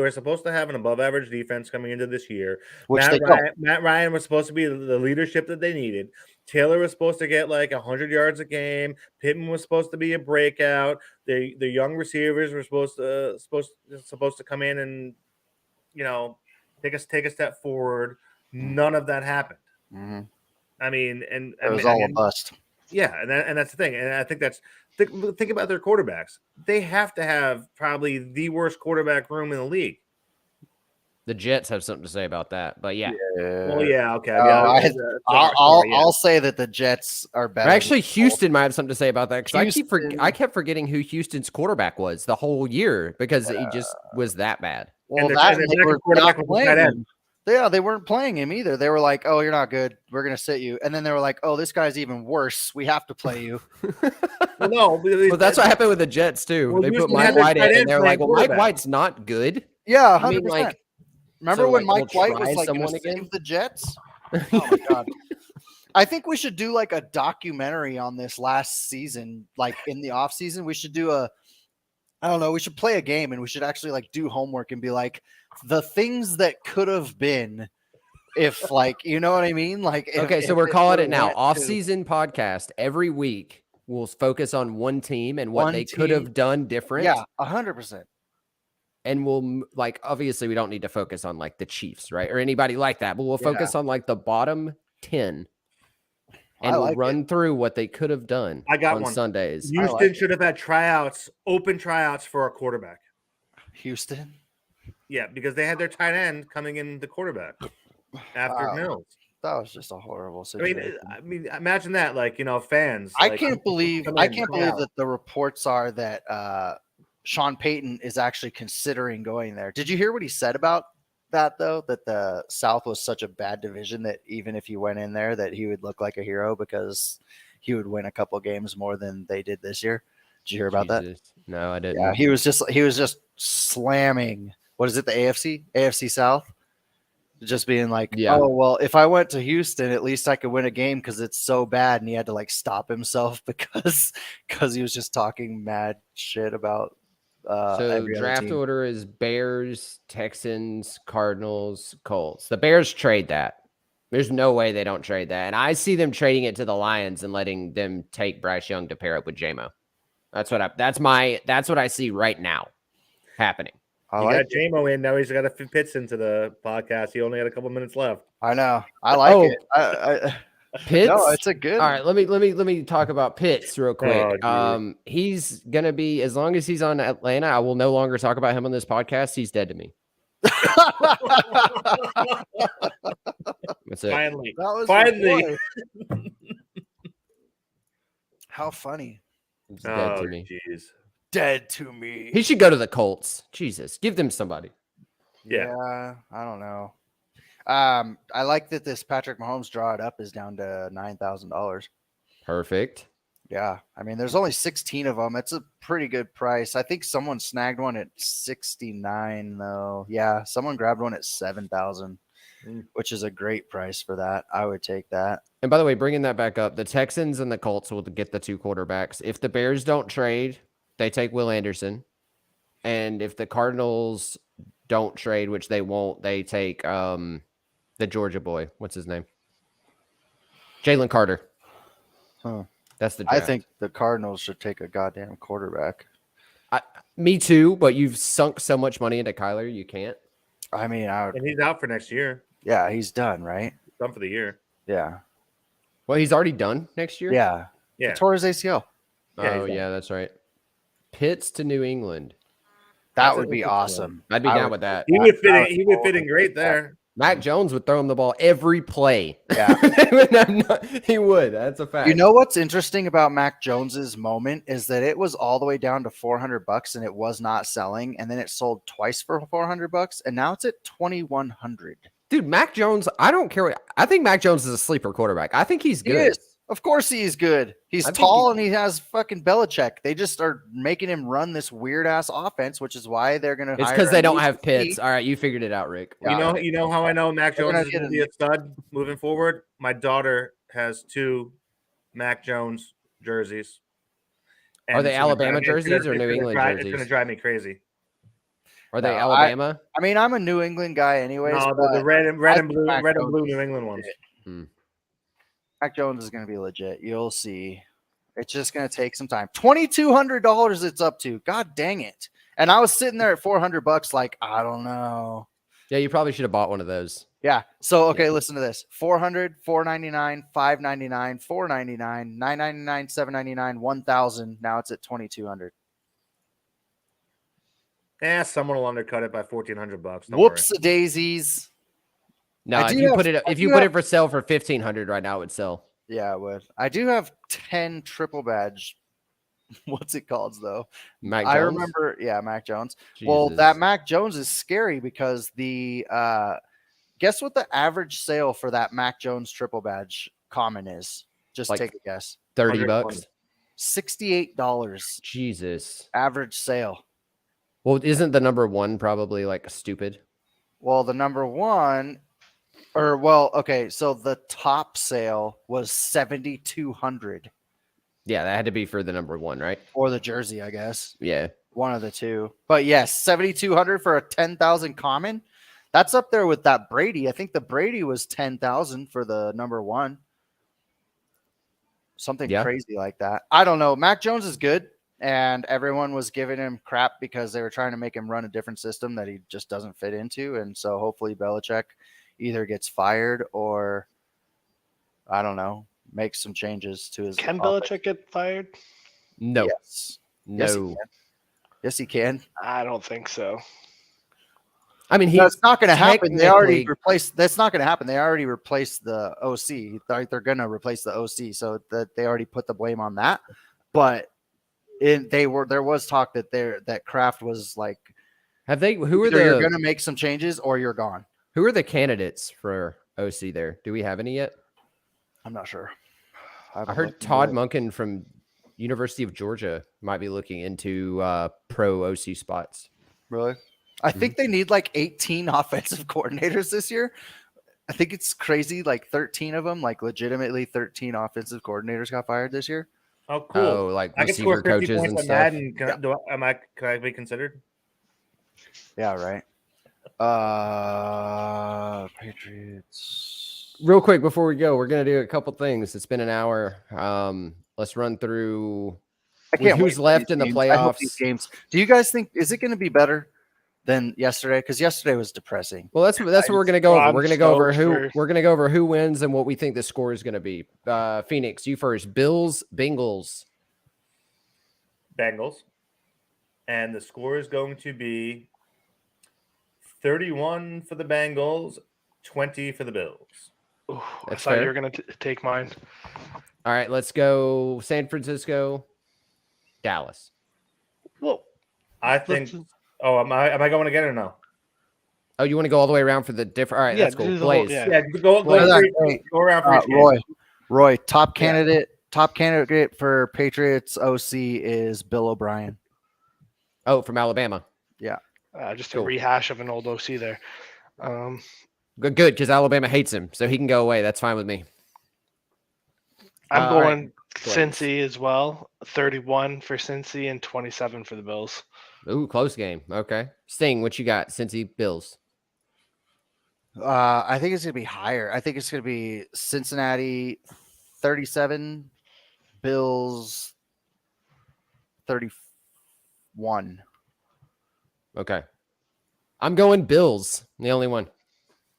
were supposed to have an above average defense coming into this year. Which they don't. Matt Ryan was supposed to be the leadership that they needed. Taylor was supposed to get like 100 yards a game. Pittman was supposed to be a breakout. The young receivers were supposed to come in and take a step forward. None of that happened. Mhm. I mean, and It was all a bust. yeah, and that's the thing. And I think think about their quarterbacks. They have to have probably the worst quarterback room in the league. The Jets have something to say about that, but yeah. Well, yeah, okay. Oh, Yeah, I'll say that the Jets are better. Actually, than the Colts. Houston might have something to say about that because Houston- I kept forgetting who Houston's quarterback was the whole year because he just was that bad. Well, their that second they were quarterback not was a tight playing end. him. Yeah, they weren't playing him either. They were like, "Oh, you're not good. We're gonna sit you." And then they were like, "Oh, this guy's even worse. We have to play you." Well, no, Well, that's what happened with the Jets too. Well, They put Houston Mike had their White in, tight and end they're playing like, "Well, Mike quarterback." White's not good." Yeah, I mean, 100%. like, Remember so, when like, Mike we'll White try was like going someone to again? save the Jets? Oh my god! I think we should do like a documentary on this last season, like in the off season. We should do I don't know. We should play a game and we should actually like do homework and be like the things that could have been if like you know what I mean. Like Okay, so if we're calling would've it now. went to Off-season podcast every week. We'll focus on one team and what One they could team. have done different. Yeah, 100%. And we'll like obviously we don't need to focus on like the Chiefs, right? Or anybody like that, but we'll Yeah. focus on like the bottom 10 I and we'll like run through what they could have done I got on one. Sundays. Houston like should have had open tryouts for a quarterback. Houston. Yeah, because they had their tight end coming in the quarterback after Wow. Mills. That was just a horrible I situation. mean, imagine that. Like fans. I like, can't believe come I in, can't try believe out. that the reports are that Sean Payton is actually considering going there. Did you hear what he said about that though? That the South was such a bad division that even if he went in there, that he would look like a hero because he would win a couple games more than they did this year. Did you hear about that? Jesus. No, I didn't. Yeah, he was just slamming. What is it? The AFC South. Just being like, Yeah. oh, well, if I went to Houston, at least I could win a game because it's so bad. And he had to like stop himself because he was just talking mad shit about So every other draft team. order is Bears, Texans, Cardinals, Colts. The Bears trade that. There's no way they don't trade that. And I see them trading it to the Lions and letting them take Bryce Young to pair up with JMO. That's what I see right now happening. I You like got it. J-Mo in now. He's got a few Pitts into the podcast. He only had a couple minutes left. I know. I like Oh. it. Pitts. No, it's a good. All right, let me talk about Pitts real quick. Oh, geez. He's gonna be, as long as he's on Atlanta, I will no longer talk about him on this podcast. He's dead to me. That's it. Finally. That was Finally. your boy. How funny. He's dead Oh, to me. jeez. Dead to me. He should go to the Colts. Jesus, give them somebody. Yeah. I don't know. I like that this Patrick Mahomes draw it up is down to $9,000. Perfect. Yeah, I mean, there's only 16 of them. It's a pretty good price. I think someone snagged one at 69 though. Yeah, someone grabbed one at 7,000, which is a great price for that. I would take that. And by the way, bringing that back up, the Texans and the Colts will get the two quarterbacks. If the Bears don't trade, they take Will Anderson. And if the Cardinals don't trade, which they won't, they take the Georgia boy. What's his name? Jalen Carter. Huh. That's the I draft. think the Cardinals should take a goddamn quarterback. Me too, but you've sunk so much money into Kyler, you can't. I mean, And he's out for next year. yeah, he's done, right? Done for the year. Yeah. Well, he's already done next year? Yeah. Yeah. He tore his ACL. Yeah, Oh, he's done. yeah, that's right. Pitts to New England. That That's would an be interesting awesome. I'd be I down would- with that. He would fit I in, would he would fit totally in great take that. there. Mac Jones would throw him the ball every play. Yeah. He would. That's a fact. You know what's interesting about Mac Jones's moment is that it was all the way down to $400 and it was not selling, and then it sold twice for $400, and now it's at $2,100. Dude, Mac Jones, I don't care. I think Mac Jones is a sleeper quarterback. I think he's He good. is. Of course he is good. He's I think tall and he has fucking Belichick. They just are making him run this weird ass offense, which is why they're going to. It's because they don't have Pitts. All right, you figured it out, Rick. You know how I know Mac They're Jones gonna is get going to be a stud moving forward? My daughter has 2 Mac Jones jerseys. Are they it's gonna Alabama drive me- it's jerseys gonna- or New it's gonna England drive- It's jerseys? going to drive me crazy. Are they No, Alabama? I mean, I'm a New England guy, anyways. No, but the red and think blue, Mac red and Jones blue is New England ones. Mac Jones is going to be legit. You'll see. It's just going to take some time. $2,200 it's up to. God dang it! And I was sitting there at $400, like I don't know. Yeah, you probably should have bought one of those. Yeah. So okay, listen to this: 400, 499, 599, 499, 999, 799, 1,000. Now it's at 2,200. Someone will undercut it by $1,400. Don't Whoops a daisies. No, I if do you have- put it I if you do put have- it for sale for $1,500 right now, it would sell. Yeah, it would. I do have 10 triple badge. What's it called though? Mac I Jones? remember. Yeah, Mac Jones. Well, Jesus. that Mac Jones is scary because the guess what the average sale for that Mac Jones triple badge common is? Just Like take a guess. $30. $68 Jesus. average sale. Well, isn't the number one probably like stupid? Well, the number one, or well, okay, so the top sale was 7,200 Yeah, that had to be for the number one, right? or the jersey, I guess. Yeah. One of the two. But yes, 7,200 for a 10,000 common. That's up there with that Brady. I think the Brady was 10,000 for the number one. Something Yeah. crazy like that. I don't know. Mac Jones is good, and everyone was giving him crap because they were trying to make him run a different system that he just doesn't fit into. And so hopefully Belichick either gets fired or, I don't know, makes some changes to his Can offense. Belichick get fired? No. Yes. Yes, he No. can. Yes, he can. I don't think so. I mean, That's not going to happen. They already technically- replaced. That's not going to happen. They already replaced the OC. They're going to replace the OC, so that they already put the blame on that. But there was talk that Kraft was like, have they who are either you're the going to make some changes or you're gone. who are the candidates for OC there? Do we have any yet? I'm not sure. I haven't heard looked into Todd it. Monken from University of Georgia might be looking into pro OC spots. Really? I think they need like 18 offensive coordinators this year. I think it's crazy. Like 13 of them, like legitimately 13 offensive coordinators got fired this year. Oh, cool. Oh, like I can score receiver 50 coaches points and on stuff. Madden. Can I be considered? Yeah, right. Patriots. Real quick before we go, we're gonna do a couple things. It's been an hour. Let's run through I can't who's wait for left these in the games. I hope these playoffs. games. Do you guys think is it going to be better than yesterday? Because yesterday was depressing. Well, that's what we're gonna go over. I'm We're gonna go over stoked we're gonna go over who wins and what we think the score is gonna be. Phoenix, you first. Bills, Bengals. Bengals. And the score is going to be 31 for the Bengals, 20 for the Bills. Ooh, I That's thought you fair. were gonna take mine. All right, let's go. San Francisco, Dallas. Well, I think. Oh, am I going again or no? Oh, you want to go all the way around for the different? All right, Yeah, that's cool. do the whole- Blaze. yeah. Yeah, go Well, go around for each game. Roy, top candidate for Patriots OC is Bill O'Brien. Oh, from Alabama. Just Cool. a rehash of an old OC there. Good, because Alabama hates him, so he can go away. That's fine with me. I'm all right, going Cincy as well. 31 for Cincy and 27 for the Bills. Ooh, close game. Okay. Sting, what you got? Cincy, Bills. I think it's going to be higher. I think it's going to be Cincinnati 37, Bills 31. Okay. I'm going Bills. The only one.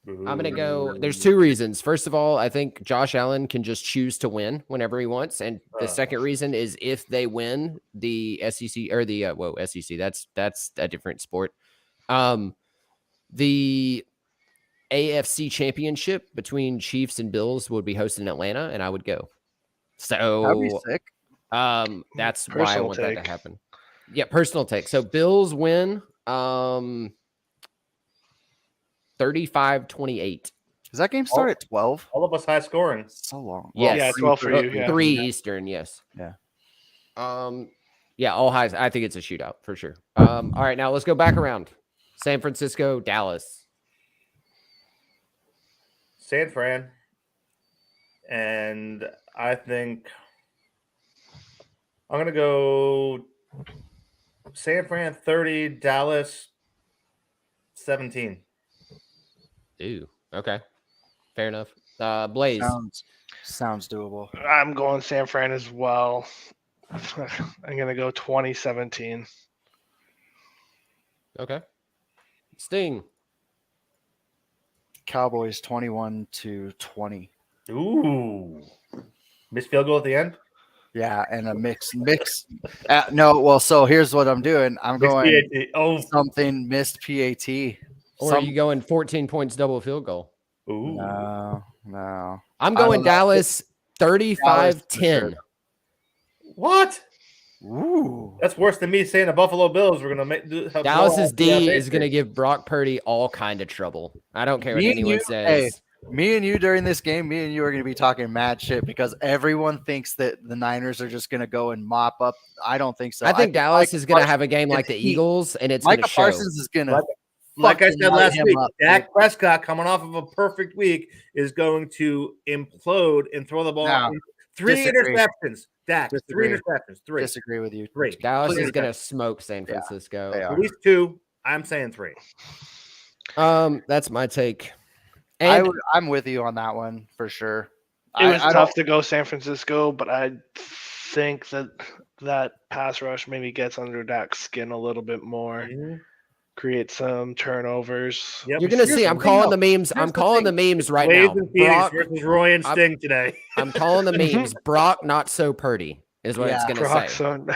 I'm going to go. There's two reasons. First of all, I think Josh Allen can just choose to win whenever he wants. And the second reason is if they win the SEC or the, SEC, that's a different sport. The AFC championship between Chiefs and Bills would be hosted in Atlanta, and I would go. That'd be So, sick. that's why I Personal want that take. to happen. Yeah, personal take. So Bills win 35-28. Does that game start at 12? All of us high scoring. So long. Yes. Yeah, 12 for you. Yeah. 3 Eastern, yes. Yeah. Yeah, all highs. I think it's a shootout for sure. All right, now let's go back around. San Francisco, Dallas. San Fran. And I think I'm going to go San Fran 30, Dallas 17. Ooh, okay. Fair enough. Blaze. Sounds doable. I'm going San Fran as well. I'm going to go 2017. Okay. Sting. Cowboys 21-20. Ooh. Missed field goal at the end? Yeah, and a mix. No, well, so here's what I'm doing. I'm Missed going PAT. Oh. something missed PAT. Or are you going 14 points double field goal? Ooh. No. I'm I going don't know. Dallas 35-10. What? Ooh. That's worse than me saying the Buffalo Bills were going to Dallas's D is going to give Brock Purdy all kind of trouble. I don't care what Me and anyone you- says. hey, me and you during this game, me and you are going to be talking mad shit because everyone thinks that the Niners are just going to go and mop up. I don't think so. I think Dallas Micah is going to Parsons have a game like the heat. Eagles, and it's going to Micah show. Parsons is going to. Like I said last week, Dak dude. Prescott, coming off of a perfect week, is going to implode and throw the ball. No, 3 disagree. interceptions. Dak, Disagree. 3 interceptions. 3. Disagree with you. 3. Dallas Completely is going to different. smoke San Francisco. They At are. least 2. I'm saying 3. That's my take. And I'm with you on that one for sure. It was I tough to go San Francisco, but I think that pass rush maybe gets under Dak's skin a little bit more, create some turnovers. Yep. you're going to see. I'm calling the memes. I'm calling the memes right Blaze now. and Phoenix Brock, versus Roy and Sting today. I'm calling the memes. Brock, not so Purdy, is what it's Yeah, going to Brock, say. son.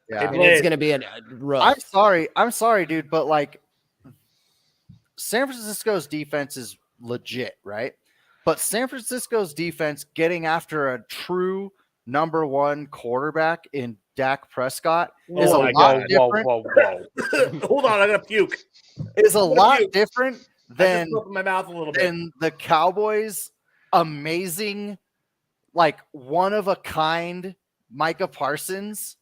Yeah. And it's going to be a rough. I'm sorry, dude, but like San Francisco's defense is legit, right? But San Francisco's defense getting after a true number 1 quarterback in Dak Prescott is a lot different. Hold on, I gotta puke. Is a lot different I than just opened my mouth a little bit. than the Cowboys' amazing, like one of a kind Micah Parsons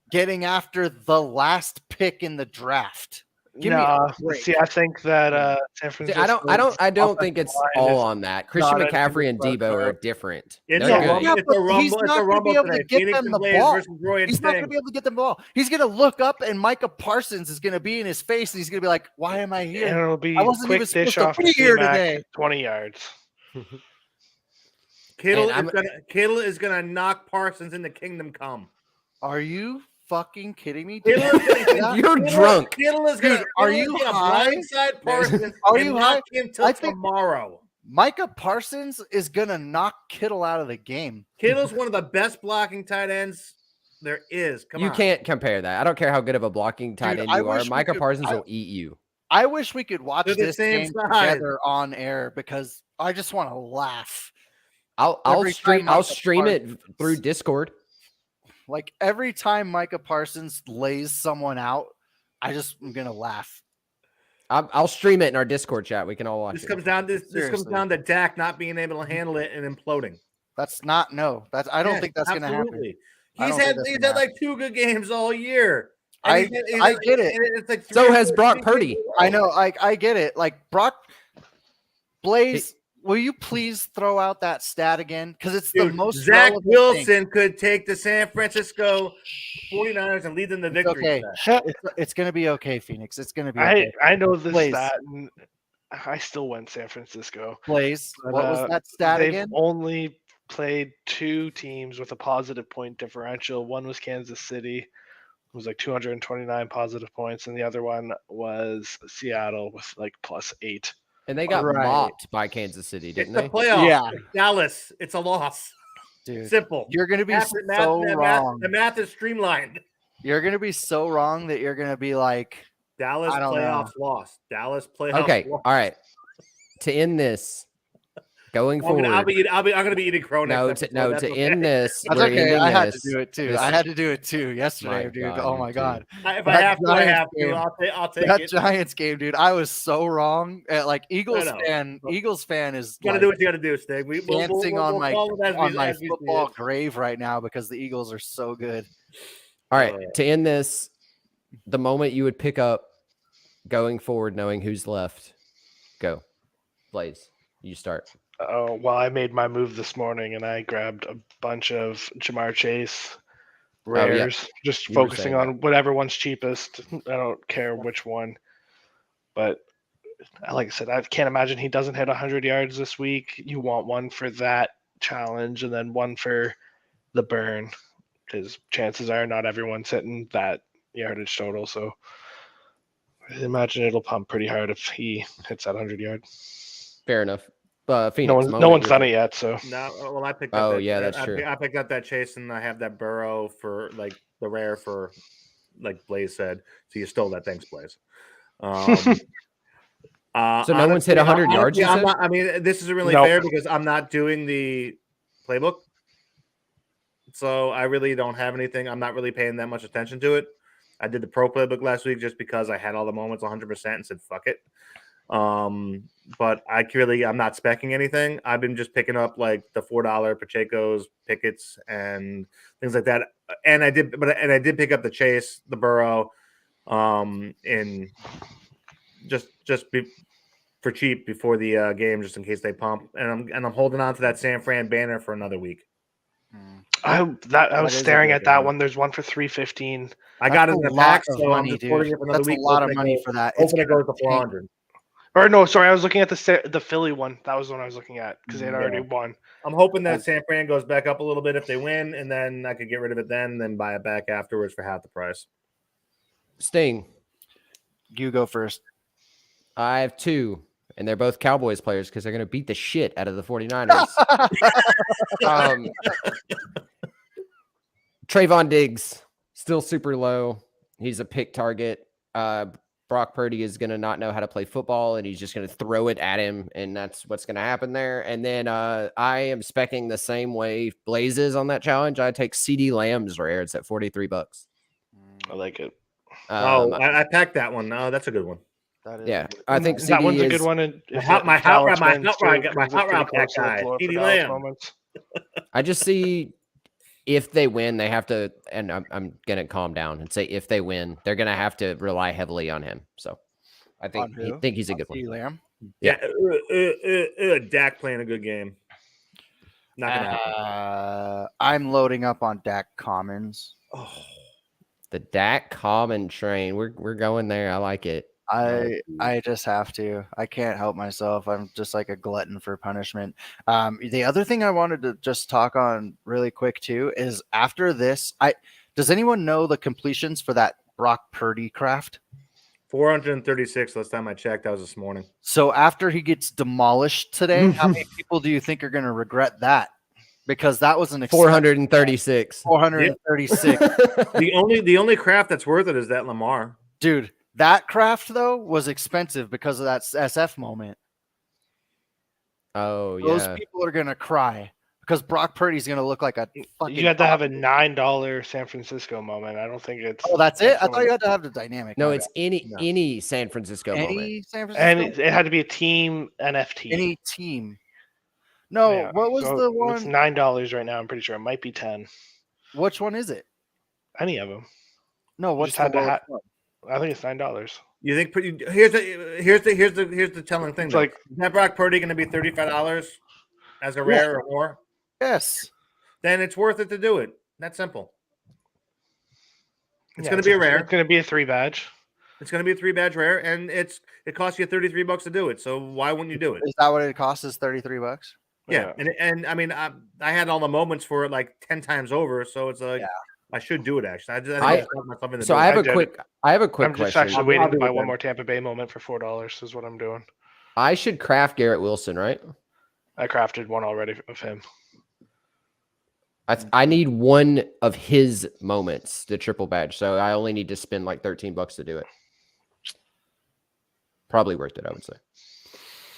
getting after the last pick in the draft. Give me Nah, a break. see, I think that San See, Francisco. I don't think offensive it's line all is on that. Christian not anything McCaffrey and to Debo are start. different. It's They're a good. rumble. Yeah, It's but a rumble. he's It's not a gonna be rumble able to today. get Phoenix them and the Blaze ball. versus Roy and He's not going to Sting. be able to get them the ball. He's going to look up, and Micah Parsons is going to be in his face, and he's going to be like, "Why am I And here? it'll be I wasn't quick even supposed dish to off be to here T-Mac, today." 20 yards. Kittle is gonna knock Parsons into Kingdom Come. Are you fucking kidding me? Kittle is gonna, You're drunk. Kittle is Dude, gonna, are Kittle is you gonna high? blindside Parsons Are and you knock high? him till I think- tomorrow. Micah Parsons is going to knock Kittle out of the game. Kittle's one of the best blocking tight ends there is. Come You on. can't compare that. I don't care how good of a blocking tight Dude, end I you are. wish we Micah could- Parsons will eat you. I wish we could watch They're the this same game size. together on air because I just want to laugh. I'll Every stream time I'll Micah stream it Parsons- through Discord. Like every time Micah Parsons lays someone out, I'm going to laugh. I'll stream it in our Discord chat. We can all watch This it. comes down to Seriously. Dak not being able to handle it and imploding. That's not no. That's I don't Yes, think that's going to happen. absolutely. I He's don't think had that's he's gonna had like 2 good games all year. I And he's get it. and it's like So 3 or has 4 Brock games Purdy. in a row. I know. I get it. Like Brock Blaze, will you please throw out that stat again? Because it's the Dude, most Zach relevant Wilson thing. could take the San Francisco 49ers and lead them to It's victory. okay. today. It's going to be okay, Phoenix. It's going to be okay. I know this Blaze. stat, and I still went San Francisco. Blaze, But, what was that stat They've again? only played 2 teams with a positive point differential. One was Kansas City, it was like 229 positive points, and the other one was Seattle with like +8. And they got Right. mopped by Kansas City, It's didn't the they? playoffs. Yeah. It's Dallas. It's a loss. Dude, Simple. you're going to be Math- so math- wrong. The math is streamlined. You're going to be so wrong that you're going to be like, Dallas I don't playoffs lost. Dallas playoffs. Okay. lost. All right. To end this, going I'm forward. gonna be eating crow next episode. That's To okay. end this, that's we're okay. ending I had to this. do it too. This- I had to do it too yesterday, My dude. God, Oh you my too. God. If I That have to, I Giants have to. game. I'll take That it. Giants game, dude. I was so wrong. Like Eagles know. fan is You gotta like do what you gotta do, Stig. We'll dancing on my call it as we see football it. grave right now because the Eagles are so good. All right. Yeah. To end this, the moment you would pick up going forward, knowing who's left, go. Blaze, you start. Oh, well, I made my move this morning and I grabbed a bunch of Jamar Chase Oh, yeah. rares, just You were focusing saying on whatever one's cheapest. I don't care which one. But like I said, I can't imagine he doesn't hit 100 yards this week. You want one for that challenge and then one for the burn because chances are not everyone's hitting that yardage total. So I imagine it'll pump pretty hard if he hits that 100 yard. Fair enough. Phoenix, No moment one's you're- done it yet, so No, well, I picked up. Oh, that, yeah, that's true. I picked up that Chase, and I have that Burrow for like the rare for, like Blaze said. So you stole that. Thanks, Blaze. So no one's hit 100 yards, you I'm said? not, I mean, this isn't really No. fair because I'm not doing the playbook, so I really don't have anything. I'm not really paying that much attention to it. I did the pro playbook last week just because I had all the moments 100% and said fuck it. But I'm not specking anything. I've been just picking up like the $4 Pacheco's, Pickett's, and things like that. And I did pick up the Chase, the Burrow, in for cheap before the game, just in case they pump. And I'm holding on to that San Fran banner for another week. I was That is a staring good at that one. one. There's one for 315. I got it That's in a the lot pack, of so I'm money, just dude. holding it for another That's week. a lot of hoping it money goes- for that. It's Hoping it goes gonna to 400. Or no, sorry, I was looking at the Philly one. That was the one I was looking at because they had already Yeah. won. I'm hoping that San Fran goes back up a little bit if they win, and then I could get rid of it then, and then buy it back afterwards for half the price. Sting. You go first. I have 2, and they're both Cowboys players because they're going to beat the shit out of the 49ers. Trayvon Diggs, still super low. He's a pick target. Brock Purdy is going to not know how to play football, and he's just going to throw it at him, and that's what's going to happen there. And then I am specking the same way Blaze is on that challenge. I take CD Lamb's rare. It's at $43. I like it. I packed that one. No, that's a good one. That is Yeah, I think that CD one's a is, good one. And if My if hot Dallas route wins, too, pack brings it pretty guy, close to the CeeDee floor for Dallas Lamb. moments. I just see if they win, they have to, and I'm gonna calm down and say if they win, they're gonna have to rely heavily on him. So I On think who? he's a good CeeDee one. Lamb. Yeah. Dak playing a good game. Not gonna happen. I'm loading up on Dak Commons. Oh, The Dak Common train. We're going there. I like it. I just have to. I can't help myself. I'm just like a glutton for punishment. The other thing I wanted to just talk on really quick too is after this, does anyone know the completions for that Brock Purdy craft? 436 last time I checked. That was this morning. So after he gets demolished today, how many people do you think are going to regret that? Because that was an 436. 436. The only craft that's worth it is that Lamar. Dude, that craft though was expensive because of that SF moment. Oh yeah. Those people are gonna cry because Brock Purdy's gonna look like a fucking. You had to have a $9 San Francisco moment. I don't think it's. Oh, that's it. I thought you had to have the dynamic. No, My it's bad. any San Francisco moment. any San Francisco. And it had to be a team NFT. Any team. No, Yeah, what was so the It's one? $9 right now. I'm pretty sure it might be 10. Which one is it? Any of them. No, what's just the had to lowest ha- one? I think it's $9. You think here's the telling thing. It's Though. like- Is that Brock Purdy going to be $35 as a rare or more? Yes. Then it's worth it to do it. That's simple. It's Yeah, going to be a rare. It's going to be a 3 badge. It's going to be a 3 badge rare, and it costs you $33 to do it. So why wouldn't you do it? Is that what it costs? Is $33? Yeah, and I mean I had all the moments for it like 10 times over, so it's like I should do it actually. I think I'll talk myself into So doing I it. have a quick I'm just question. actually waiting I'll to do buy it one then. more Tampa Bay moment for $4 is what I'm doing. I should craft Garrett Wilson, right? I crafted one already of him. I need one of his moments, the triple badge. So I only need to spend like $13 to do it. Probably worth it, I would say.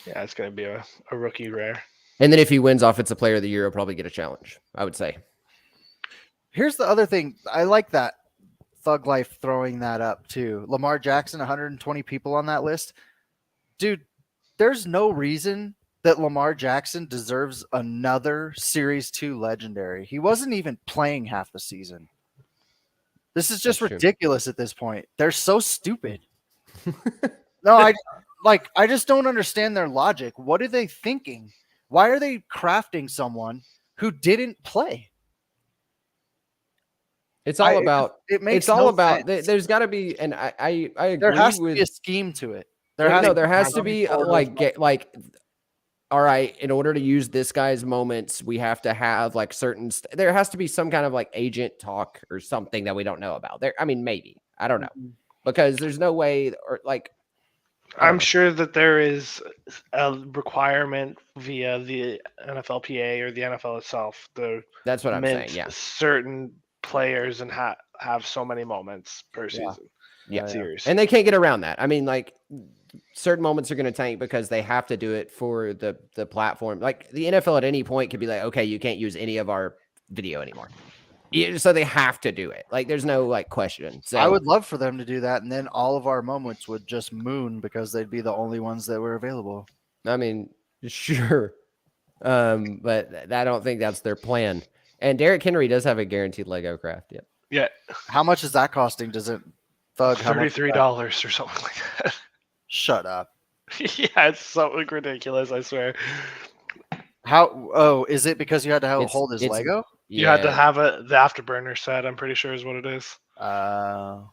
Yeah, it's going to be a rookie rare. And then if he wins Offensive Player of the Year, he'll probably get a challenge, I would say. Here's the other thing. I like that Thug Life throwing that up too. Lamar Jackson, 120 people on that list. Dude, there's no reason that Lamar Jackson deserves another Series 2 legendary. He wasn't even playing half the season. This is just That's true. ridiculous at this point. They're so stupid. No, I just don't understand their logic. What are they thinking? Why are they crafting someone who didn't play? It's all about. It makes It's all no about. sense. There's got to be, and I agree There has to with. be a scheme to it. There has to be like. All right, in order to use this guy's moments, we have to have like certain. There has to be some kind of like agent talk or something that we don't know about. There, I mean, maybe I don't know, because there's no way, or like. I'm sure that there is a requirement via the NFLPA or the NFL itself to That's what I'm saying. Yeah. certain players and have so many moments per season. Yeah. Series. And they can't get around that. I mean, like certain moments are going to tank because they have to do it for the platform. Like the NFL at any point could be like, okay, you can't use any of our video anymore. Yeah, so they have to do it. Like there's no like question. So I would love for them to do that, and then all of our moments would just moon because they'd be the only ones that were available. I mean, sure. But I don't think that's their plan. And Derrick Henry does have a guaranteed Lego craft. Yeah. Yeah. How much is that costing? Does it Thug? How much is that? $33 or something like that. Shut up. Yeah, it's something ridiculous, I swear. How? Oh, is it because you had to hold his it's- Lego? You had to have the afterburner set, I'm pretty sure is what it is. I'm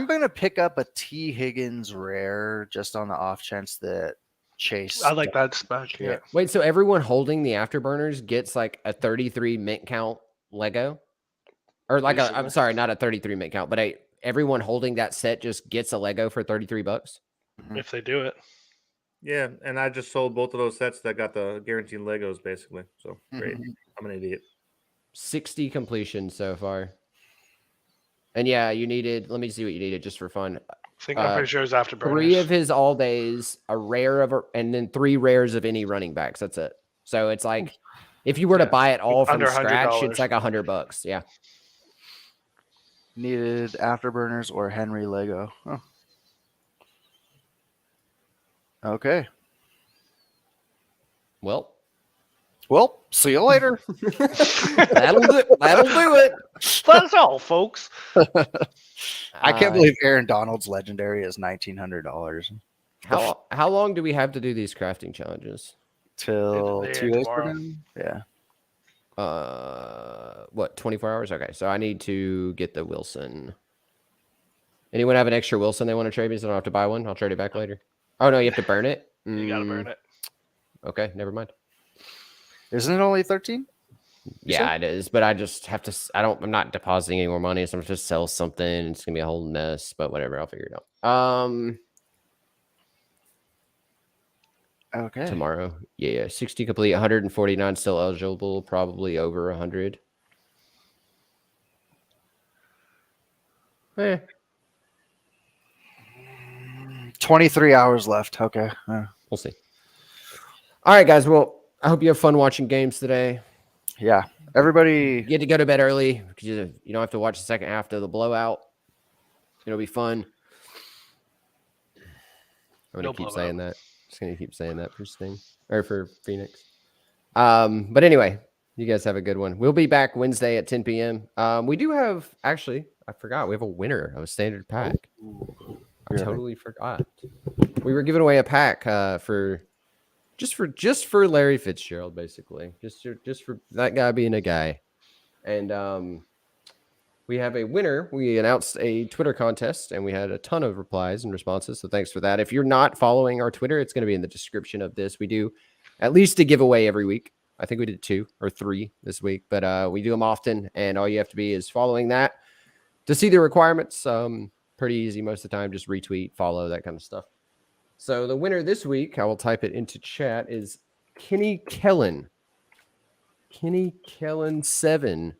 gonna pick up a T. Higgins rare just on the off chance that Chase. I like that spec. Yeah. Wait, so everyone holding the afterburners gets like a 33 mint count Lego? Or like I'm sorry, not a 33 mint count, but everyone holding that set just gets a Lego for $33? If they do it. Yeah, and I just sold both of those sets that got the guaranteed Legos basically. So great. I'm an idiot. 60 completions so far. And yeah, you needed, let me see what you needed just for fun. I think I'm pretty sure it's afterburners. 3 of his all days, a rare of, and then 3 rares of any running backs. That's it. So it's like, if you were to buy it all from Under scratch, $100. it's like $100. Yeah. Needed afterburners or Henry Lego. Huh. Okay. Well, Well, see you later. That'll do it. That's all, folks. I can't believe Aaron Donald's legendary is $1,900 How long do we have to do these crafting challenges? till Later 2 days tomorrow. from now. Yeah. What, 24 hours? Okay, so I need to get the Wilson. Anyone have an extra Wilson they want to trade me so I don't have to buy one? I'll trade it back later. Oh no, you have to burn it? You gotta burn it. Okay, never mind. Isn't it only 13? Yeah, it is, but I just have to. I'm not depositing any more money, so I'm just sell something. It's gonna be a whole mess, but whatever. I'll figure it out. Okay. Tomorrow, yeah, 60 complete, 149 still eligible, probably over 100. 23 hours left. Okay. We'll see. All right, guys. Well, I hope you have fun watching games today. Yeah. Everybody. You get to go to bed early because you don't have to watch the second half of the blowout. It'll be fun. I'm gonna keep saying that. Just gonna keep saying that for Sting or for Phoenix. But anyway, you guys have a good one. We'll be back Wednesday at 10 p.m. We do have actually, I forgot we have a winner of a standard pack. I totally forgot. We were giving away a pack for Larry Fitzgerald, basically. Just for that guy being a guy. And we have a winner. We announced a Twitter contest, and we had a ton of replies and responses. So thanks for that. If you're not following our Twitter, it's going to be in the description of this. We do at least a giveaway every week. I think we did 2 or 3 this week, but we do them often, and all you have to be is following that to see the requirements. Pretty easy most of the time. Just retweet, follow, that kind of stuff. So the winner this week, I will type it into chat, is Kenny Kellen. Kenny Kellen 7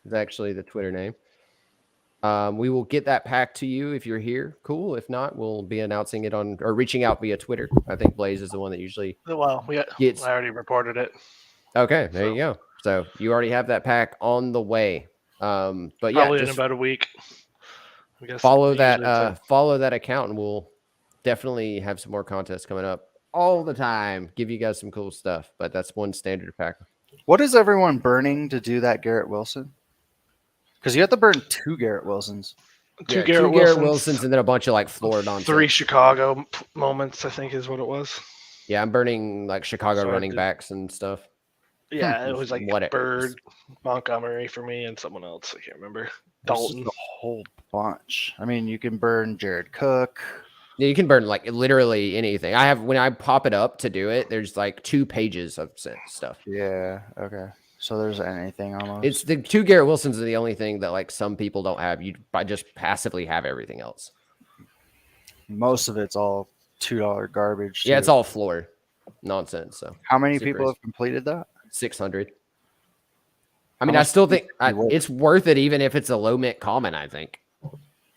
is actually the Twitter name. We will get that pack to you if you're here. Cool. If not, we'll be announcing it on or reaching out via Twitter. I think Blaze is the one that usually Well, I already reported it. Okay, there you go. So you already have that pack on the way. But Probably yeah, in about a week. I guess follow that account, and we'll definitely have some more contests coming up all the time. Give you guys some cool stuff. But that's one standard pack. What is everyone burning to do that Garrett Wilson? Because you have to burn 2 Garrett Wilsons. Two Yeah, Garrett Wilsons and then a bunch of like floor nonsense. 3 Chicago moments, I think, is what it was. Yeah, I'm burning like Chicago So I running did- backs and stuff. Yeah, it was like What it Bird, Montgomery for me, and someone else. I can't remember. There's Dalton. a whole bunch. I mean, you can burn Jared Cook. Yeah, you can burn like literally anything. When I pop it up to do it, there's like 2 pages of stuff. Yeah. Okay. So there's anything almost. It's the 2 Garrett Wilsons are the only thing that like some people don't have. You just passively have everything else. Most of it's all $2 garbage. Yeah, too. it's all floor nonsense. So How many super people easy. have completed that? 600. I How mean, I much still do you think think you would? it's worth it, even if it's a low mint common. I think.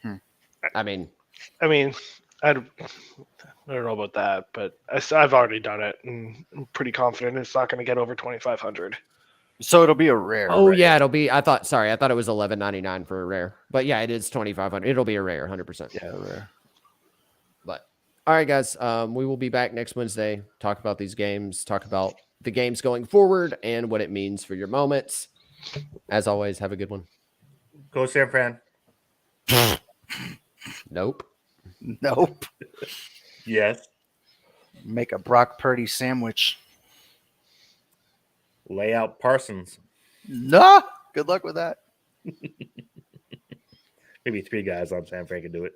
Hmm. I mean, I don't know about that, but I've already done it, and I'm pretty confident it's not going to get over 2,500. So it'll be a rare. oh right? yeah, it'll be. I thought it was $11.99 for a rare, but yeah, it is 2,500. It'll be a rare, 100%. Yeah, rare. But all right, guys, we will be back next Wednesday. Talk about these games. Talk about the games going forward and what it means for your moments. As always, have a good one. Go San Fran. Nope. Nope. Yes. Make a Brock Purdy sandwich. Lay out Parsons. No. Good luck with that. Maybe 3 guys on San Fran can do it.